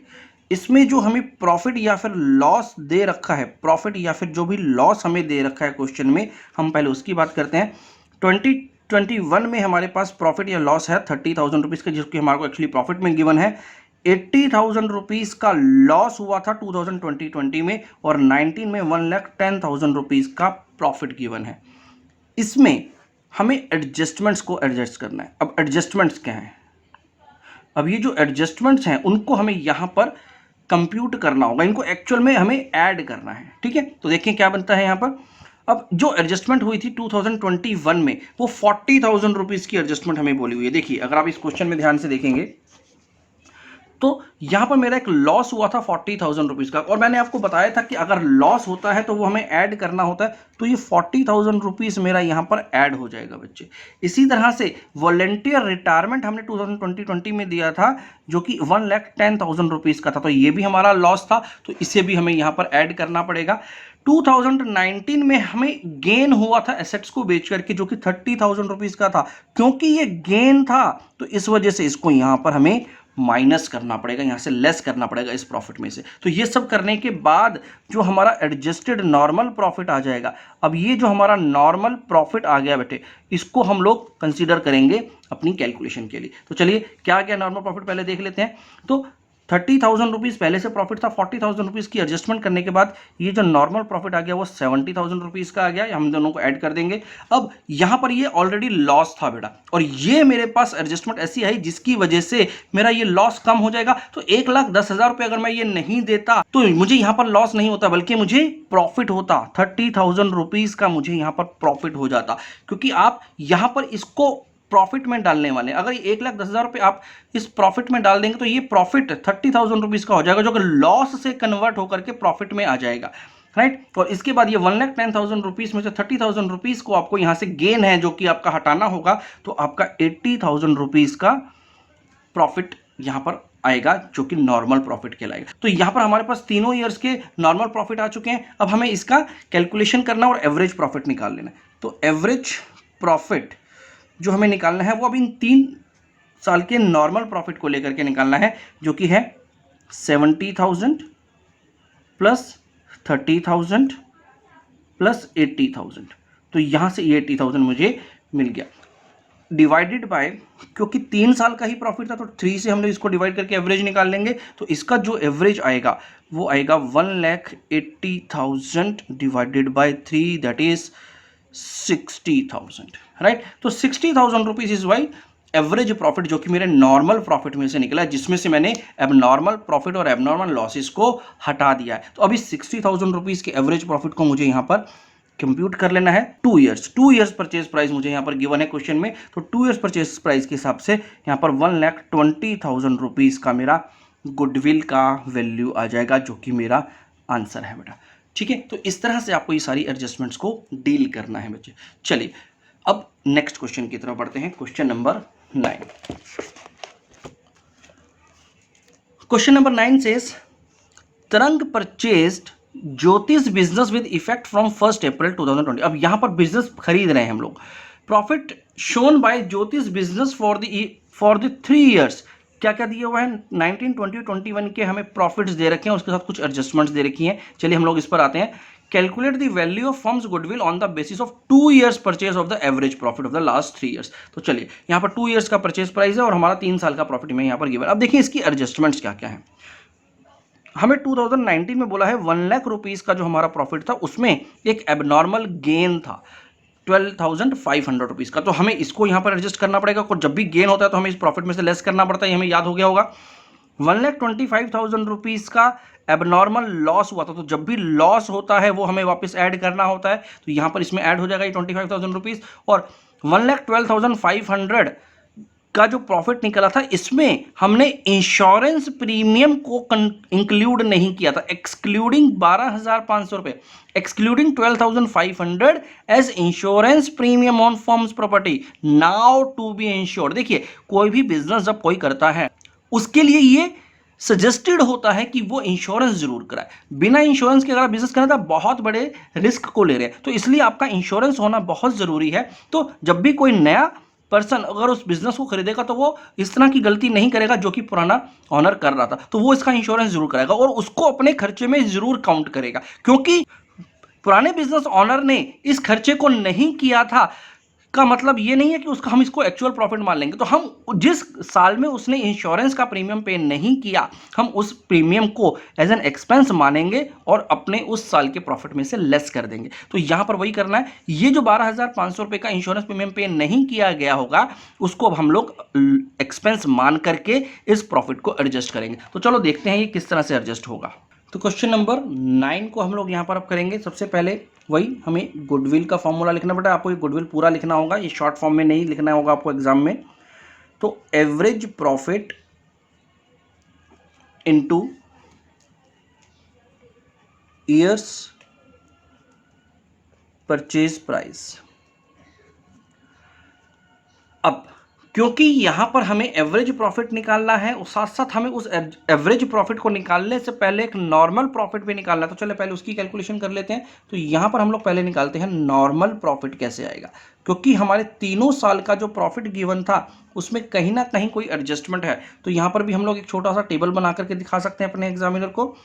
इसमें जो हमें प्रॉफिट या फिर लॉस दे रखा है, प्रॉफिट या फिर जो भी लॉस हमें दे रखा है क्वेश्चन में, हम पहले उसकी बात करते हैं। 2021 में हमारे पास प्रॉफिट या लॉस है 30,000 रुपीज़ का, जिसकी हमारे को एक्चुअली प्रॉफिट में गिवन है। 80,000 रुपीज़ का लॉस हुआ था 2020 में, और 19 में 1,10,000 रुपीज़ का प्रॉफिट गिवन है। इसमें हमें एडजस्टमेंट्स को एडजस्ट करना है। अब एडजस्टमेंट्स क्या हैं, अब ये जो एडजस्टमेंट्स हैं उनको हमें यहाँ पर कंप्यूट करना होगा, इनको एक्चुअल में हमें ऐड करना है। ठीक है, तो देखिए क्या बनता है यहाँ पर। अब जो एडजस्टमेंट हुई थी 2021 में, वो 40,000 रुपीज़ की एडजस्टमेंट हमें बोली हुई है। देखिए अगर आप इस क्वेश्चन में ध्यान से देखेंगे तो यहाँ पर मेरा एक लॉस हुआ था 40,000 रुपीज़ का, और मैंने आपको बताया था कि अगर लॉस होता है तो वो हमें ऐड करना होता है, तो ये 40,000 रुपीज़ मेरा यहाँ पर ऐड हो जाएगा बच्चे। इसी तरह से वॉलंटियर रिटायरमेंट हमने 2020 में दिया था जो कि 1,10,000 रुपीज़ का था, तो ये भी हमारा लॉस था, तो इसे भी हमें यहाँ पर ऐड करना पड़ेगा। 2019 में हमें गेन हुआ था एसेट्स को बेच करके जो कि 30,000 रुपीज़ का था। क्योंकि ये गेन था तो इस वजह से इसको यहाँ पर हमें माइनस करना पड़ेगा, यहाँ से लेस करना पड़ेगा इस प्रॉफिट में से। तो ये सब करने के बाद जो हमारा एडजस्टेड नॉर्मल प्रॉफिट आ जाएगा। अब ये जो हमारा नॉर्मल प्रॉफिट आ गया बेटे, इसको हम लोग कंसीडर करेंगे अपनी कैलकुलेशन के लिए। तो चलिए क्या क्या नॉर्मल प्रॉफिट पहले देख लेते हैं। तो 30,000 रुपीज़ पहले से प्रॉफिट था, 40,000 रुपीज़ की एडजस्टमेंट करने के बाद ये जो नॉर्मल प्रॉफिट आ गया वो 70,000 रुपीज़ का आ गया, हम दोनों को ऐड कर देंगे। अब यहाँ पर ये ऑलरेडी लॉस था बेटा, और ये मेरे पास एडजस्टमेंट ऐसी आई जिसकी वजह से मेरा ये लॉस कम हो जाएगा। तो 1,10,000 रुपये अगर मैं ये नहीं देता तो मुझे यहाँ पर लॉस नहीं होता, बल्कि मुझे प्रॉफिट होता। 30,000 रुपीज़ का मुझे यहाँ पर प्रॉफिट हो जाता, क्योंकि आप यहाँ पर इसको प्रॉफिट में डालने वाले हैं। अगर 1,10,000 रुपये आप इस प्रॉफिट में डाल देंगे तो ये प्रॉफिट 30,000 रुपीज़ का हो जाएगा, जो कि लॉस से कन्वर्ट होकर के प्रॉफिट में आ जाएगा, राइट। और इसके बाद ये 1,10,000 रुपीज़ में से 30,000 रुपीज़ को आपको यहाँ से गेन है जो कि आपका हटाना होगा, तो आपका 80,000 रुपीज़ का प्रॉफिट यहाँ पर आएगा, जो कि नॉर्मल प्रॉफिट कहलाएगा। तो यहाँ पर हमारे पास तीनों ईयर्स के नॉर्मल प्रॉफिट आ चुके हैं। अब हमें इसका कैलकुलेशन करना और एवरेज प्रॉफिट निकाल लेना है। तो एवरेज प्रॉफिट जो हमें निकालना है वो अब इन 3 साल के नॉर्मल प्रॉफिट को लेकर के निकालना है, जो कि है 70,000 प्लस 30,000 प्लस 80,000। तो यहाँ से ये 80,000 मुझे मिल गया, डिवाइडेड बाय, क्योंकि 3 साल का ही प्रॉफिट था तो 3 से हम लोग इसको डिवाइड करके एवरेज निकाल लेंगे। तो इसका जो एवरेज आएगा वो आएगा 1,80,000 divided by 3, that is 60,000, right. तो 60,000 rupees is why average profit, जो कि मेरे नॉर्मल प्रॉफिट में से निकला, जिसमें से मैंने एबनॉर्मल प्रॉफिट और एबनॉर्मल लॉसेस को हटा दिया है। तो अभी 60,000 रुपीज़ के एवरेज प्रॉफिट को मुझे यहाँ पर कंप्यूट कर लेना है। 2 ईयर्स परचेज प्राइस मुझे यहाँ पर गिवन है क्वेश्चन में, तो 2 ईयर्स परचेज प्राइस के हिसाब से यहाँ पर 1,20,000 रुपीज़ का मेरा गुडविल का वैल्यू आ जाएगा, जो कि मेरा आंसर है बेटा। ठीक है, तो इस तरह से आपको ये सारी एडजस्टमेंट्स को डील करना है बच्चे। चलिए अब नेक्स्ट क्वेश्चन की तरफ बढ़ते हैं, question number 9। Question number 9 says तरंग परचेज्ड ज्योतिष बिजनेस विद इफेक्ट फ्रॉम 1 अप्रैल 2020। अब यहाँ पर बिजनेस खरीद रहे हैं हम लोग। प्रॉफिट शोन बाय ज्योतिष बिजनेस फॉर द 3 ईयर्स। क्या क्या दिया हुआ है, 19, 20, 21 के हमें प्रॉफिट्स दे रखे हैं, उसके साथ कुछ एडजस्टमेंट्स दे रखी हैं। चलिए हम लोग इस पर आते हैं। Calculate the value of firms goodwill on the basis of 2 years purchase of the average profit of the last 3 years. तो चलिए यहाँ पर 2 ईयर्स का परचेज प्राइस है और हमारा 3 साल का प्रॉफिट में यहाँ पर गिवन। अब देखिए इसकी एडजस्टमेंट्स क्या क्या है। हमें 2019 में बोला है 1 लाख रुपीज़ का जो हमारा प्रॉफिट था उसमें एक एबनॉर्मल गेन था 12,500 रुपीज़ का, तो हमें इसको यहाँ पर एडजस्ट करना पड़ेगा। और जब भी गेन होता है तो हमें इस प्रॉफिट में से लेस करना पड़ता है, हमें याद हो गया होगा। 1,25,000 रुपीज़ का एबनॉर्मल लॉस हुआ था, तो जब भी लॉस होता है वो हमें वापस ऐड करना होता है, तो यहाँ पर इसमें ऐड हो जाएगा ये 25,000 रुपीज़। और 1,12,500 का जो प्रॉफिट निकला था इसमें हमने इंश्योरेंस प्रीमियम को इंक्लूड नहीं किया था, एक्सक्लूडिंग 12,500 रुपए, excluding 12,500 as insurance premium on firm's property now to be insured. देखिए कोई भी बिजनेस जब कोई करता है उसके लिए ये सजेस्टेड होता है कि वो इंश्योरेंस जरूर कराए। बिना इंश्योरेंस के अगर आप बिजनेस करें तो बहुत बड़े रिस्क को ले रहे हैं, तो इसलिए आपका इंश्योरेंस होना बहुत जरूरी है। तो जब भी कोई नया पर्सन अगर उस बिजनेस को खरीदेगा तो वो इस तरह की गलती नहीं करेगा जो कि पुराना ऑनर कर रहा था, तो वो इसका इंश्योरेंस जरूर कराएगा और उसको अपने खर्चे में जरूर काउंट करेगा, क्योंकि पुराने बिजनेस ऑनर ने इस खर्चे को नहीं किया था का मतलब ये नहीं है कि उसका हम इसको एक्चुअल प्रॉफिट मान लेंगे। तो हम जिस साल में उसने इंश्योरेंस का प्रीमियम पे नहीं किया हम उस प्रीमियम को एज एन एक्सपेंस मानेंगे और अपने उस साल के प्रॉफिट में से लेस कर देंगे। तो यहां पर वही करना है, ये जो 12,500 रुपए का इंश्योरेंस प्रीमियम पे नहीं किया गया होगा उसको अब हम लोग एक्सपेंस मान करके इस प्रॉफिट को एडजस्ट करेंगे। तो चलो देखते हैं ये किस तरह से एडजस्ट होगा। तो क्वेश्चन नंबर 9 को हम लोग यहाँ पर अब करेंगे। सबसे पहले वही हमें गुडविल का फॉर्मूला लिखना पड़ता है, आपको ये गुडविल पूरा लिखना होगा, ये शॉर्ट फॉर्म में नहीं लिखना होगा आपको एग्जाम में। तो average profit into years purchase price. अब क्योंकि यहां पर हमें एवरेज प्रॉफिट निकालना है और साथ साथ हमें उस एवरेज प्रॉफिट को निकालने से पहले एक नॉर्मल प्रॉफिट भी निकालना है, तो चलो पहले उसकी कैलकुलेशन कर लेते हैं। तो यहां पर हम लोग पहले निकालते हैं नॉर्मल प्रॉफिट कैसे आएगा, क्योंकि हमारे तीनों साल का जो प्रॉफिट गिवन था उसमें कहीं ना कहीं कोई एडजस्टमेंट है। तो यहां पर भी हम लोग एक छोटा सा टेबल बना करके दिखा सकते हैं अपने एग्जामिनर को,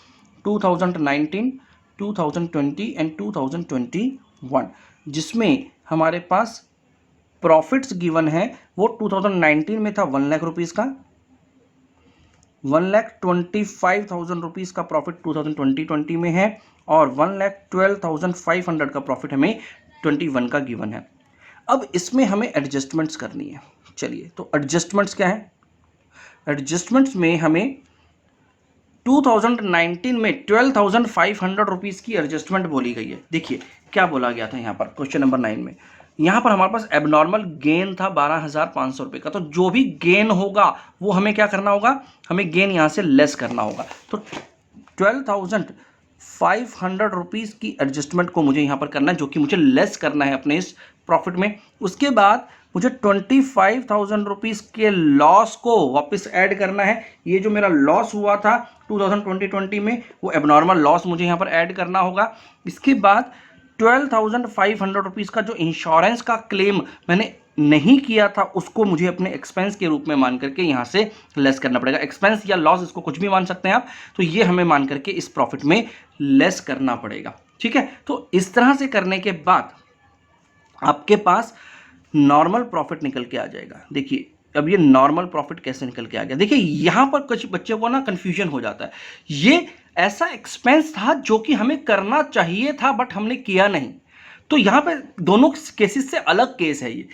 2019, 2020 एंड 2021, जिसमें हमारे पास प्रॉफिट्स गिवन है वो 2019 में था 1 लाख रुपीस का, 1,25,000 रुपीस का प्रॉफिट 2020 में है और 1,12,500 का प्रॉफिट हमें 21 का गिवन है। अब इसमें हमें एडजस्टमेंट्स करनी है। चलिए तो एडजस्टमेंट्स क्या है, एडजस्टमेंट्स में हमें 2019 में 12,500 रुपीस की एडजस्टमेंट बोली गई है। देखिए क्या बोला गया था यहाँ पर क्वेश्चन नंबर 9 में, यहाँ पर हमारे पास एबनॉर्मल गेन था 12,500 रुपये का, तो जो भी गेन होगा वो हमें क्या करना होगा, हमें गेन यहाँ से लेस करना होगा। तो 12,500 रुपीज़ की एडजस्टमेंट को मुझे यहाँ पर करना है, जो कि मुझे लेस करना है अपने इस प्रॉफिट में। उसके बाद मुझे 25,000 रुपीज़ के लॉस को वापस ऐड करना है। ये जो मेरा लॉस हुआ था 2020 में वो एबनॉर्मल लॉस मुझे यहाँ पर ऐड करना होगा। इसके बाद 12,500 रुपीज़ का जो इंश्योरेंस का क्लेम मैंने नहीं किया था उसको मुझे अपने एक्सपेंस के रूप में मान करके यहाँ से लेस करना पड़ेगा। एक्सपेंस या लॉस इसको कुछ भी मान सकते हैं आप, तो ये हमें मान करके इस प्रॉफिट में लेस करना पड़ेगा। ठीक है, तो इस तरह से करने के बाद आपके पास नॉर्मल प्रॉफिट निकल के आ जाएगा। देखिए अब ये नॉर्मल प्रॉफिट कैसे निकल के आ गया, देखिए यहां पर कुछ बच्चों को ना कंफ्यूजन हो जाता है। ये ऐसा एक्सपेंस था जो कि हमें करना चाहिए था बट हमने किया नहीं, तो यहां पे दोनों केसेस से अलग केस है ये।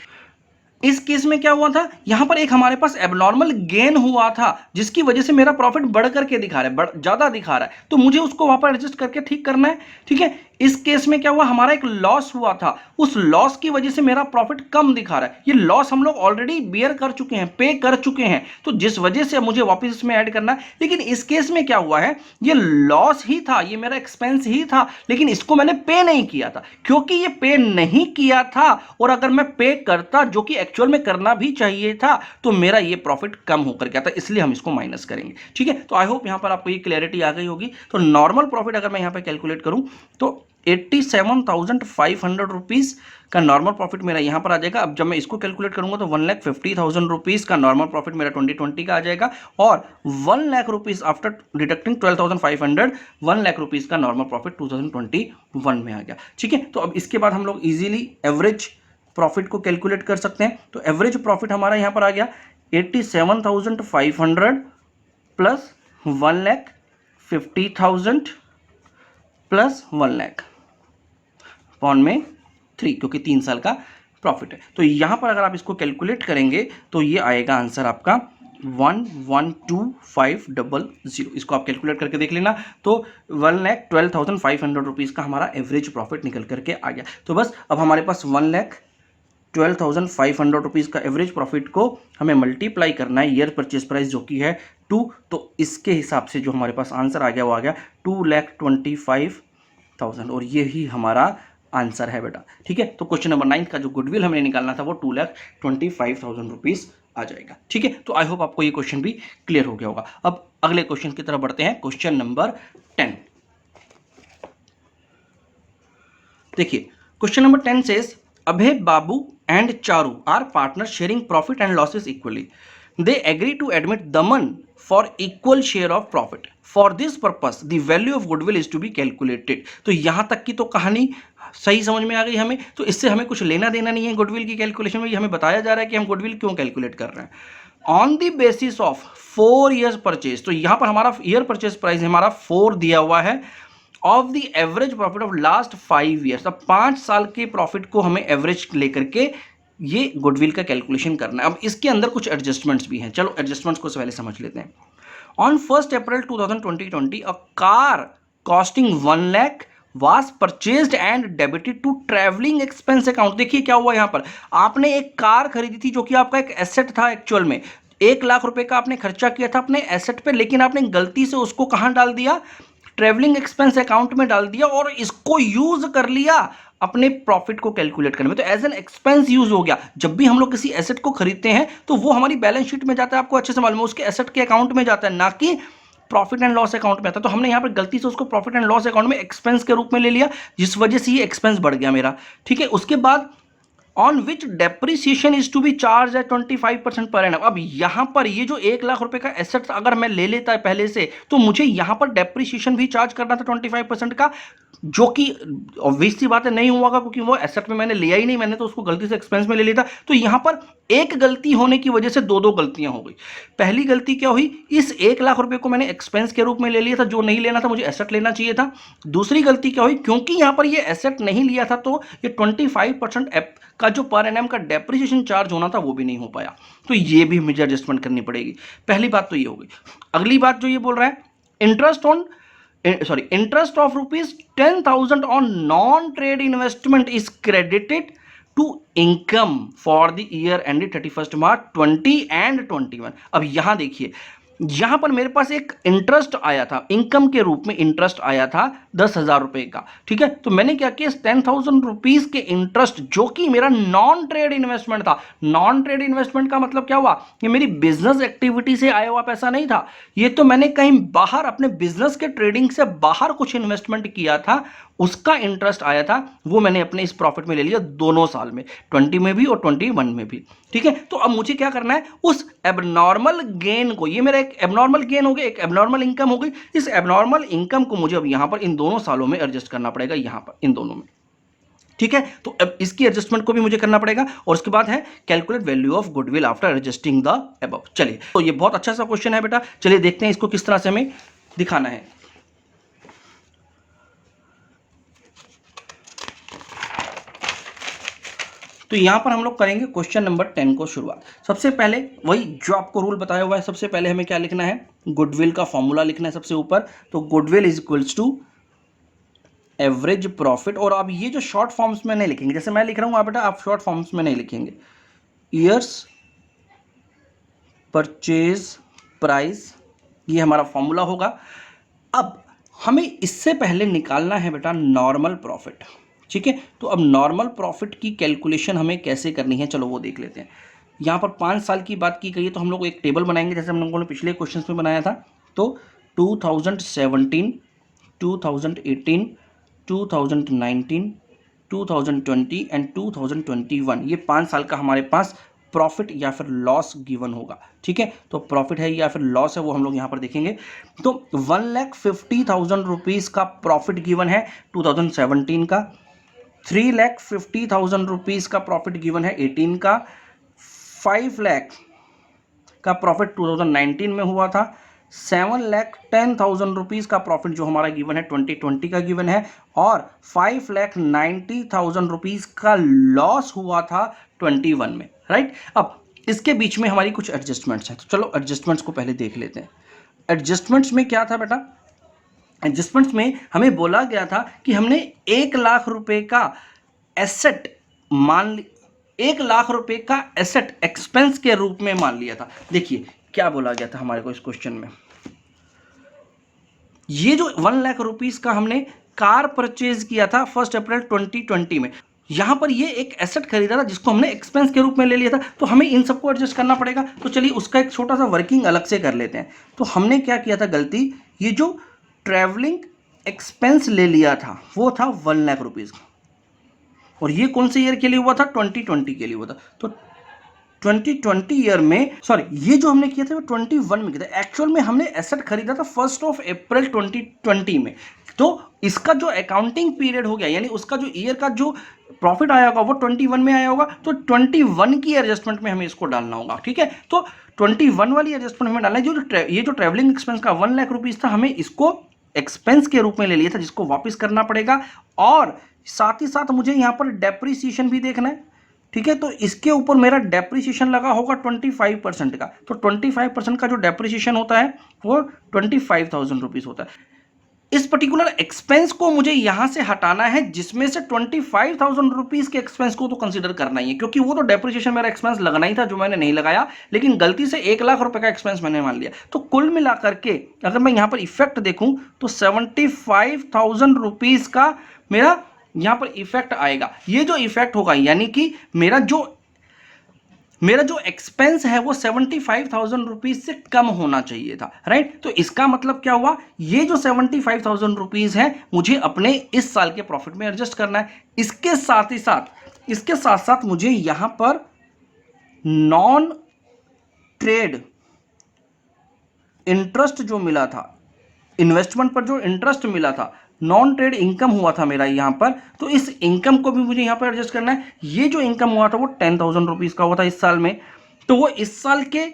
इस केस में क्या हुआ था, यहां पर एक हमारे पास एबनॉर्मल गेन हुआ था जिसकी वजह से मेरा प्रॉफिट बढ़ करके दिखा रहा है, ज्यादा दिखा रहा है, तो मुझे उसको वहां पर एडजस्ट करके ठीक करना है। ठीक है, इस केस में क्या हुआ, हमारा एक लॉस हुआ था, उस लॉस की वजह से मेरा प्रॉफिट कम दिखा रहा है। ये लॉस हम लोग ऑलरेडी बियर कर चुके हैं, पे कर चुके हैं, तो जिस वजह से मुझे वापस इसमें ऐड करना है। लेकिन इस केस में क्या हुआ है, ये लॉस ही था, ये मेरा एक्सपेंस ही था, लेकिन इसको मैंने पे नहीं किया था। क्योंकि ये पे नहीं किया था और अगर मैं पे करता जो कि एक्चुअल में करना भी चाहिए था तो मेरा ये प्रॉफिट कम होकर के आता, इसलिए हम इसको माइनस करेंगे। ठीक है, तो आई होप यहां पर आपको ये क्लैरिटी आ गई होगी। तो नॉर्मल प्रॉफिट अगर मैं यहां पे कैलकुलेट करूं तो 87,500 रुपीज़ का नॉर्मल प्रॉफिट मेरा यहाँ पर आ जाएगा। अब जब मैं इसको कैलकुलेट करूँगा तो 1,50,000 रुपीज़ का नॉर्मल प्रॉफिट मेरा 2020 का आ जाएगा और 1 lakh rupees after deducting 12,500 1 lakh rupees का नॉर्मल प्रॉफिट 2021 में आ गया। ठीक है, तो अब इसके बाद हम लोग इजीली एवरेज प्रॉफिट को कैलकुलेट कर सकते हैं। तो एवरेज प्रॉफिट हमारा यहाँ पर आ गया 87,500 प्लस 1,50,000 प्लस 1 लाख पॉन में 3, क्योंकि 3 साल का प्रॉफिट है। तो यहां पर अगर आप इसको कैलकुलेट करेंगे तो ये आएगा आंसर आपका 1,12,500। इसको आप कैलकुलेट करके देख लेना। तो 1,12,500 रुपीज़ का हमारा एवरेज प्रॉफिट निकल करके आ गया। तो बस अब हमारे पास 1 12,500 रुपीज़ का एवरेज प्रॉफिट को हमें मल्टीप्लाई करना है ईयर परचेज प्राइस जो कि है 2, तो इसके हिसाब से जो हमारे पास आंसर आ गया वो आ गया 2,25,000 और ये ही हमारा आंसर है बेटा। ठीक है, तो क्वेश्चन नंबर 9 का जो गुडविल हमें निकालना था वो 2,25,000 रुपीज़ आ जाएगा। ठीक है, तो आई होप आपको ये क्वेश्चन भी क्लियर हो गया होगा। अब अगले क्वेश्चन की तरफ बढ़ते हैं, क्वेश्चन नंबर 10। देखिए question number 10 says Abhay, Babu and Charu are partners sharing profit and losses equally. They agree to admit Daman for equal share of profit. For this purpose, the value of goodwill is to be calculated. तो यहाँ तक की तो कहानी सही समझ में आ गई हमें। तो इससे हमें कुछ लेना देना नहीं है गुडविल की कैलकुलेशन में। हमें बताया जा रहा है कि हम गुडविल क्यों कैलकुलेट कर रहे हैं। On the basis of 4 years purchase, तो यहाँ पर हमारा ईयर परचेज प्राइस हमारा 4 दिया हुआ है of the average profit of last 5 years. अब 5 साल के प्रॉफिट को हमें एवरेज लेकर के ये गुडविल का कैलकुलेशन करना है। अब इसके अंदर कुछ एडजस्टमेंट्स भी हैं, चलो एडजस्टमेंट्स को पहले समझ लेते हैं। On 1 April 2020 a car costing 1 lakh was purchased and debited to traveling expense account। देखिए क्या हुआ यहाँ पर, आपने एक कार खरीदी थी जो कि आपका एक एसेट था। एक्चुअल में 1 लाख रुपए का आपने खर्चा किया था अपने एसेट पे, लेकिन आपने गलती से उसको कहाँ डाल दिया, ट्रेवलिंग एक्सपेंस अकाउंट में डाल दिया और इसको यूज कर लिया अपने प्रॉफिट को कैलकुलेट करने में। तो एज एन एक्सपेंस यूज हो गया। जब भी हम लोग किसी एसेट को खरीदते हैं तो वो हमारी बैलेंस शीट में जाता है, आपको अच्छे से मालूम है, उसके एसेट के अकाउंट में जाता है, ना कि प्रॉफिट एंड लॉस अकाउंट में आता है। तो हमने यहाँ पर गलती से उसको प्रॉफिट एंड लॉस अकाउंट में एक्सपेंस के रूप में ले लिया, जिस वजह से ये एक्सपेंस बढ़ गया मेरा। ठीक है, उसके बाद on which depreciation is to be charge at 25% per annum. अब यहां पर ये जो 1 लाख रुपए का एसेट अगर मैं ले लेता है पहले से, तो मुझे यहां पर डेप्रिसिएशन भी चार्ज करना था 25% का, जो कि ऑब्वियस सी बात है नहीं हुआ, क्योंकि वो एसेट में मैंने लिया ही नहीं, मैंने तो उसको गलती से एक्सपेंस में ले लिया था। तो यहां पर एक गलती होने की वजह से दो गलतियां हो गई। पहली गलती क्या हुई, इस 1 लाख रुपए को मैंने एक्सपेंस के रूप में ले लिया था, जो नहीं लेना था, मुझे एसेट लेना चाहिए था। दूसरी गलती क्या हुई, क्योंकि यहां पर ये एसेट नहीं लिया था तो ये 25% का जो पर एनम का डेप्रिसिएशन चार्ज होना था वो भी नहीं हो पाया। तो ये भी मुझे एडजस्टमेंट करनी पड़ेगी। पहली बात तो ये हो गई। अगली बात जो ये बोल रहा है, interest of ₹10,000 on non trade investment is credited to income for the year ended 31 March 20 and 21। अब यहां देखिए, यहां पर मेरे पास एक इंटरेस्ट आया था, इनकम के रूप में इंटरेस्ट आया था 10,000 रुपए का। ठीक है, तो मैंने क्या किया, 10,000 रुपीज के इंटरेस्ट, जो कि मेरा नॉन ट्रेड इन्वेस्टमेंट था। नॉन ट्रेड इन्वेस्टमेंट का मतलब क्या हुआ, ये मेरी बिजनेस एक्टिविटी से आया हुआ पैसा नहीं था, ये तो मैंने कहीं बाहर अपने बिजनेस के ट्रेडिंग से बाहर कुछ इन्वेस्टमेंट किया था, उसका इंटरेस्ट आया था, वो मैंने अपने इस प्रॉफिट में ले लिया दोनों साल में, 20 में भी और 21 में भी। ठीक है, तो अब मुझे क्या करना है, उस एबनॉर्मल गेन को, ये मेरा एक एबनॉर्मल गेन हो गया, एक एबनॉर्मल इनकम हो गई, इस एबनॉर्मल इनकम को मुझे अब यहां पर इन दोनों सालों में एडजस्ट करना पड़ेगा, यहां पर इन दोनों में। ठीक है, तो अब इसकी एडजस्टमेंट को भी मुझे करना पड़ेगा। और उसके बाद है calculate value of goodwill after adjusting the above. चलिए, तो ये बहुत अच्छा सा क्वेश्चन है बेटा, चलिए देखते हैं इसको किस तरह से हमें दिखाना है। तो यहां पर हम लोग करेंगे क्वेश्चन नंबर 10 को शुरुआत। सबसे पहले वही जो आपको रूल बताया हुआ है, सबसे पहले हमें क्या लिखना है, गुडविल का फॉर्मूला लिखना है सबसे ऊपर। तो goodwill is equals to average profit, और अब ये जो शॉर्ट फॉर्म्स में नहीं लिखेंगे, जैसे मैं लिख रहा हूं आप बेटा, आप शॉर्ट फॉर्म्स में नहीं लिखेंगे। ईयर्स परचेज प्राइस, ये हमारा फॉर्मूला होगा। अब हमें इससे पहले निकालना है बेटा नॉर्मल प्रॉफिट। ठीक है, तो अब नॉर्मल प्रॉफिट की कैलकुलेशन हमें कैसे करनी है, चलो वो देख लेते हैं। यहाँ पर 5 साल की बात की गई है, तो हम लोग एक टेबल बनाएंगे, जैसे हम लोगों ने पिछले क्वेश्चंस में बनाया था। तो 2017, 2018, 2019, 2020 एंड 2021, ये 5 साल का हमारे पास प्रॉफिट या फिर लॉस गिवन होगा। ठीक है, तो प्रॉफिट है या फिर लॉस है वो हम लोग यहाँ पर देखेंगे। तो 1,50,000 रुपीज़ का प्रॉफिट गिवन है 2017 का, 3,50,000 रुपीज़ का प्रॉफिट गिवन है 18 का, 5 लाख का प्रॉफिट 2019 में हुआ था, 7,10,000 रुपीज़ का प्रॉफिट जो हमारा गिवन है 2020 का गिवन है, और 5,90,000 रुपीज़ का लॉस हुआ था 21 में। राइट, अब इसके बीच में हमारी कुछ एडजस्टमेंट्स हैं, तो चलो एडजस्टमेंट्स को पहले देख लेते हैं। एडजस्टमेंट्स में क्या था बेटा, एडजस्टमेंट्स में हमें बोला गया था कि हमने 1 लाख रुपए का एसेट मान 1,00,000 का एसेट एक्सपेंस के रूप में मान लिया था। देखिए क्या बोला गया था हमारे को इस क्वेश्चन में, ये जो 1,00,000 रुपीज का हमने कार परचेज किया था 1 अप्रैल 2020 में, यहां पर ये एक एसेट खरीदा था जिसको हमने एक्सपेंस के रूप में ले लिया था, तो हमें इन सबको एडजस्ट करना पड़ेगा। तो चलिए उसका एक छोटा सा वर्किंग अलग से कर लेते हैं। तो हमने क्या किया था गलती, ये जो ट्रैवलिंग एक्सपेंस ले लिया था वो था 1,00,000 रुपीज का, और ये कौन से ईयर के लिए हुआ था, 2020 के लिए हुआ था। तो 2020 ईयर में, सॉरी ये जो हमने किया था वो 21 में किया था, एक्चुअल में हमने एसेट खरीदा था 1 अप्रैल 2020 में। तो इसका जो अकाउंटिंग पीरियड हो गया, यानी उसका जो ईयर का जो प्रॉफिट आया होगा वो 21 में आया होगा, तो 21 की एडजस्टमेंट में हमें इसको डालना होगा। ठीक है, तो 21 वाली एडजस्टमेंट हमें डालना है। ये जो ट्रैवलिंग एक्सपेंस का 1,00,000 रुपीज था, हमें इसको एक्सपेंस के रूप में ले लिया था जिसको वापस करना पड़ेगा, और साथ ही साथ मुझे यहाँ पर डेप्रीसिएशन भी देखना है। ठीक है, तो इसके ऊपर मेरा डेप्रिसिएशन लगा होगा 25% का, तो 25% का जो डेप्रिसिएशन होता है वो 25,000 रुपीज होता है। इस पर्टिकुलर एक्सपेंस को मुझे यहां से हटाना है, जिसमें से 25,000 रुपीज के एक्सपेंस को तो कंसीडर करना ही है, क्योंकि वो तो डेप्रिसिएशन मेरा एक्सपेंस लगना ही था जो मैंने नहीं लगाया, लेकिन गलती से 1,00,000 रुपए का एक्सपेंस मैंने मान लिया। तो कुल मिलाकर के अगर मैं यहां पर इफेक्ट देखूं तो 75,000 रुपीज का मेरा यहां पर इफेक्ट आएगा। ये जो इफेक्ट होगा यानी कि मेरा जो एक्सपेंस है वो 75,000 रुपीज से कम होना चाहिए था, राइट। तो इसका मतलब क्या हुआ, ये जो 75,000 रुपीज है मुझे अपने इस साल के प्रॉफिट में एडजस्ट करना है। इसके साथ साथ मुझे यहां पर नॉन ट्रेड इंटरेस्ट जो मिला था, इन्वेस्टमेंट पर जो इंटरेस्ट मिला था, नॉन ट्रेड इनकम हुआ था मेरा यहां पर, तो इस इनकम को भी मुझे यहां पर एडजस्ट करना है। ये जो इनकम हुआ था वो 10,000 रुपीज का हुआ था इस साल में, तो वो इस साल के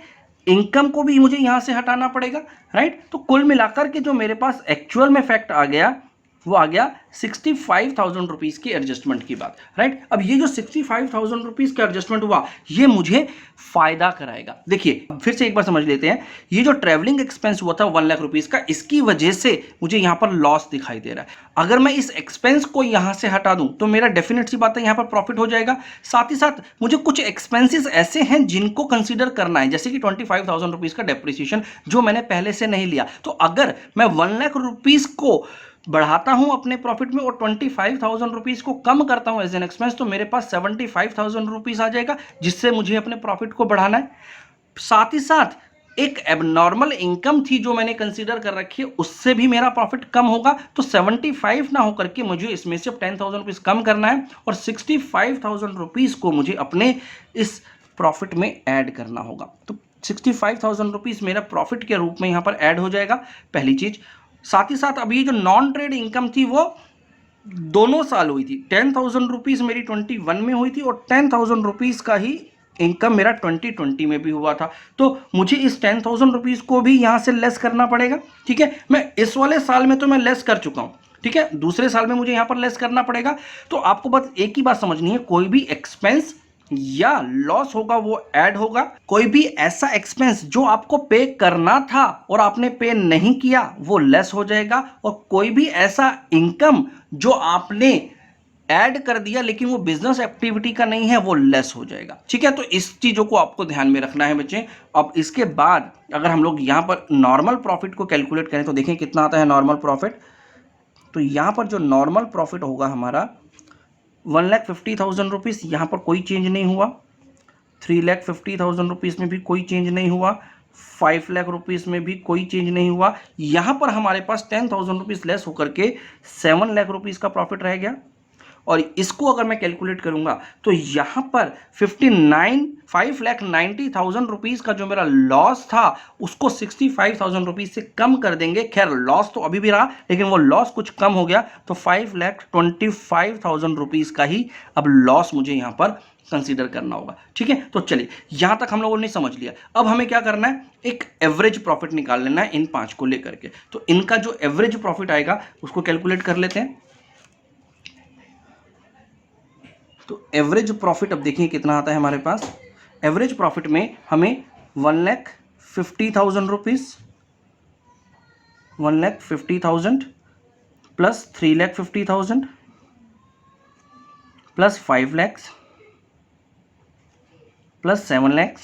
इनकम को भी मुझे यहां से हटाना पड़ेगा, राइट। तो कुल मिलाकर के जो मेरे पास एक्चुअल में फैक्ट आ गया वो आ गया 65,000 रुपीज की एडजस्टमेंट की बात, राइट। अब ये जो 65,000 रुपीज का एडजस्टमेंट हुआ ये मुझे फायदा कराएगा। देखिए फिर से एक बार समझ लेते हैं, ये जो ट्रैवलिंग एक्सपेंस हुआ था 1,00,000 रुपीज का, इसकी वजह से मुझे यहां पर लॉस दिखाई दे रहा है। अगर मैं इस एक्सपेंस को यहां से हटा दूं तो मेरा डेफिनेट सी बात है यहां पर प्रॉफिट हो जाएगा। साथ ही साथ मुझे कुछ एक्सपेंसेस ऐसे हैं जिनको कंसीडर करना है, जैसे कि 25,000 रुपीज का डेप्रिसिएशन जो मैंने पहले से नहीं लिया। तो अगर मैं 1,00,000 रुपीज को बढ़ाता हूं अपने प्रॉफिट में और 25,000 रुपीज को कम करता हूं एज एन एक्सपेंस, तो मेरे पास 75,000 रुपीज आ जाएगा, जिससे मुझे अपने प्रॉफिट को बढ़ाना है। साथ ही साथ एक एबनॉर्मल इनकम थी जो मैंने कंसीडर कर रखी है, उससे भी मेरा प्रॉफिट कम होगा। तो 75 ना होकर के मुझे इसमें से 10,000 रुपीज कम करना है, और 65,000 रुपीज को मुझे अपने इस प्रॉफिट में ऐड करना होगा। तो 65,000 रुपीज मेरा प्रॉफिट के रूप में यहां पर ऐड हो जाएगा, पहली चीज। साथ ही साथ अभी जो नॉन ट्रेड इनकम थी वो दोनों साल हुई थी, 10,000 रुपीज मेरी 21 में हुई थी, और 10,000 रुपीज का ही इनकम मेरा 2020 में भी हुआ था। तो मुझे इस 10,000 रुपीज को भी यहां से लेस करना पड़ेगा। ठीक है, मैं इस वाले साल में तो मैं लेस कर चुका हूं, ठीक है, दूसरे साल में मुझे यहां पर लेस करना पड़ेगा। तो आपको बस एक ही बात समझनी है, कोई भी एक्सपेंस या लॉस होगा वो ऐड होगा, कोई भी ऐसा एक्सपेंस जो आपको पे करना था और आपने पे नहीं किया वो लेस हो जाएगा, और कोई भी ऐसा इनकम जो आपने ऐड कर दिया लेकिन वो बिजनेस एक्टिविटी का नहीं है वो लेस हो जाएगा। ठीक है, तो इस चीजों को आपको ध्यान में रखना है बच्चे। अब इसके बाद अगर हम लोग यहां पर नॉर्मल प्रॉफिट को कैलकुलेट करें तो देखें कितना आता है नॉर्मल प्रॉफिट। तो यहां पर जो नॉर्मल प्रॉफिट होगा हमारा 1,50,000 रुपीज, यहां पर कोई चेंज नहीं हुआ। 3,50,000 रुपीज में भी कोई चेंज नहीं हुआ। 5,00,000 रुपीज में भी कोई चेंज नहीं हुआ। यहां पर हमारे पास 10,000 रुपीज लेस होकर के 7,00,000 रुपीज का प्रॉफिट रह गया, और इसको अगर मैं कैलकुलेट करूंगा तो यहां पर 5,90,000 रुपीज का जो मेरा लॉस था उसको 65,000 रुपीज से कम कर देंगे। खैर लॉस तो अभी भी रहा लेकिन वो लॉस कुछ कम हो गया, तो 5,25,000 रुपीज का ही अब लॉस मुझे यहां पर कंसीडर करना होगा। ठीक है, तो चलिए यहां तक हम लोगों ने समझ लिया। अब हमें क्या करना है, एक एवरेज प्रॉफिट निकाल लेना है इन 5 को लेकर के। तो इनका जो एवरेज प्रॉफिट आएगा उसको कैलकुलेट कर लेते हैं। तो एवरेज प्रॉफिट अब देखिए कितना आता है हमारे पास। एवरेज प्रॉफिट में हमें 1,50,000 rupees, 1,50,000 plus 3,50,000 plus 5 lakh plus 7 lakh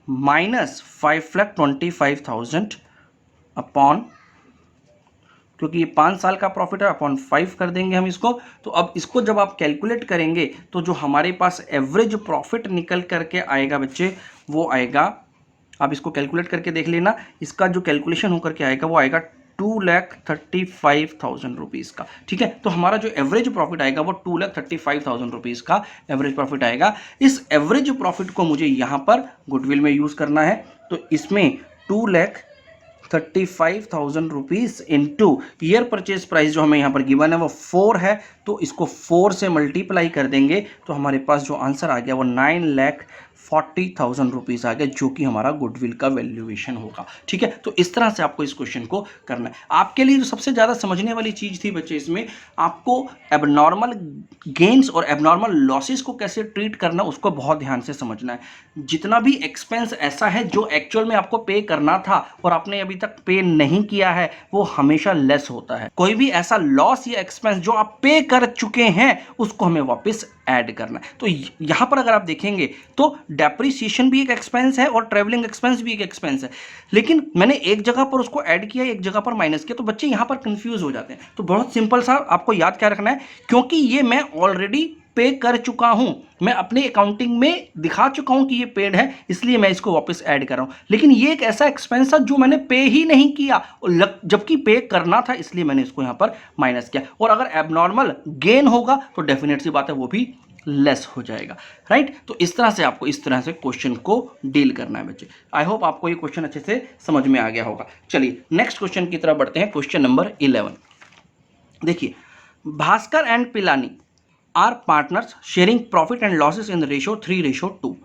minus 5,25,000 upon, क्योंकि ये 5 साल का प्रॉफिट है, अपॉन 5 कर देंगे हम इसको। तो अब इसको जब आप कैलकुलेट करेंगे तो जो हमारे पास एवरेज प्रॉफिट निकल करके आएगा बच्चे, वो आएगा, आप इसको कैलकुलेट करके देख लेना, इसका जो कैलकुलेशन होकर के आएगा वो आएगा 2,35,000 रुपीज़ का। ठीक है, तो हमारा जो एवरेज प्रॉफिट आएगा वो 2,35,000 रुपीज़ का एवरेज प्रॉफिट आएगा। इस एवरेज प्रॉफिट को मुझे यहाँ पर गुडविल में यूज़ करना है, तो इसमें 2,35,000 rupees into year purchase price जो हमें यहाँ पर गिवन है वो 4 है, तो इसको 4 से मल्टीप्लाई कर देंगे तो हमारे पास जो आंसर आ गया वो 9,40,000 रुपीज़ आ गया, जो कि हमारा गुडविल का वैल्यूएशन होगा। ठीक है, तो इस तरह से आपको इस क्वेश्चन को करना है। आपके लिए जो सबसे ज़्यादा समझने वाली चीज़ थी बच्चे इसमें, आपको एबनॉर्मल गेन्स और एबनॉर्मल लॉसेस को कैसे ट्रीट करना उसको बहुत ध्यान से समझना है। जितना भी एक्सपेंस ऐसा है जो एक्चुअल में आपको पे करना था और आपने अभी तक पे नहीं किया है, वो हमेशा लेस होता है। कोई भी ऐसा लॉस या एक्सपेंस जो आप पे कर चुके हैं उसको हमें वापस ऐड करना है। तो यहां पर अगर आप देखेंगे तो डेप्रिसिएशन भी एक एक्सपेंस है और ट्रैवलिंग एक्सपेंस भी एक एक्सपेंस है, लेकिन मैंने एक जगह पर उसको ऐड किया, एक जगह पर माइनस किया, तो बच्चे यहां पर कंफ्यूज हो जाते हैं। तो बहुत सिंपल सा आपको याद क्या रखना है, क्योंकि ये मैं ऑलरेडी पे कर चुका हूं, मैं अपने अकाउंटिंग में दिखा चुका हूं कि ये पेड है, इसलिए मैं इसको वापस ऐड कर रहा हूं। लेकिन ये एक ऐसा एक्सपेंस था जो मैंने पे ही नहीं किया, जबकि पे करना था, इसलिए मैंने इसको यहां पर माइनस किया। और अगर एबनॉर्मल गेन होगा तो डेफिनेट सी बात है वो भी लेस हो जाएगा। राइट, तो इस तरह से आपको इस तरह से क्वेश्चन को डील करना है बच्चे। आई होप आपको ये क्वेश्चन अच्छे से समझ में आ गया होगा। चलिए नेक्स्ट क्वेश्चन की तरफ बढ़ते हैं, क्वेश्चन नंबर 11। देखिए, Bhaskar and Pilani are partners sharing profit and losses in the ratio 3:2.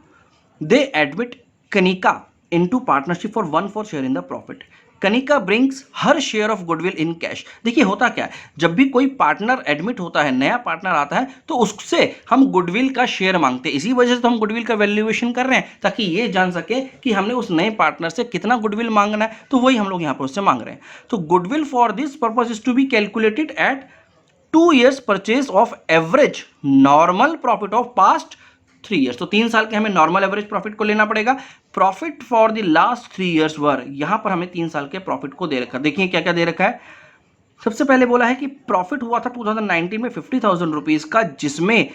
They admit Kanika into partnership for 1/4 share in the profit. Kanika brings her share of goodwill in cash. देखिए होता क्या है, जब भी कोई पार्टनर एडमिट होता है, नया पार्टनर आता है, तो उससे हम गुडविल का शेयर मांगते हैं। इसी वजह से तो हम गुडविल का वैल्यूएशन कर रहे हैं, ताकि ये जान सके कि हमने उस नए पार्टनर से कितना गुडविल मांगना है, तो वही हम लोग यहाँ पर उससे मांग रहे हैं। तो goodwill for this purpose is to be calculated at 2 years purchase of average normal profit of past 3 years। तो 3 साल के हमें नॉर्मल एवरेज प्रॉफिट को लेना पड़ेगा। Profit for the last 3 years वर, यहां पर हमें 3 साल के प्रॉफिट को दे रखा है। देखिए क्या क्या दे रखा है। सबसे पहले बोला है कि प्रॉफिट हुआ था 2019 में 50,000 रुपीज का, जिसमें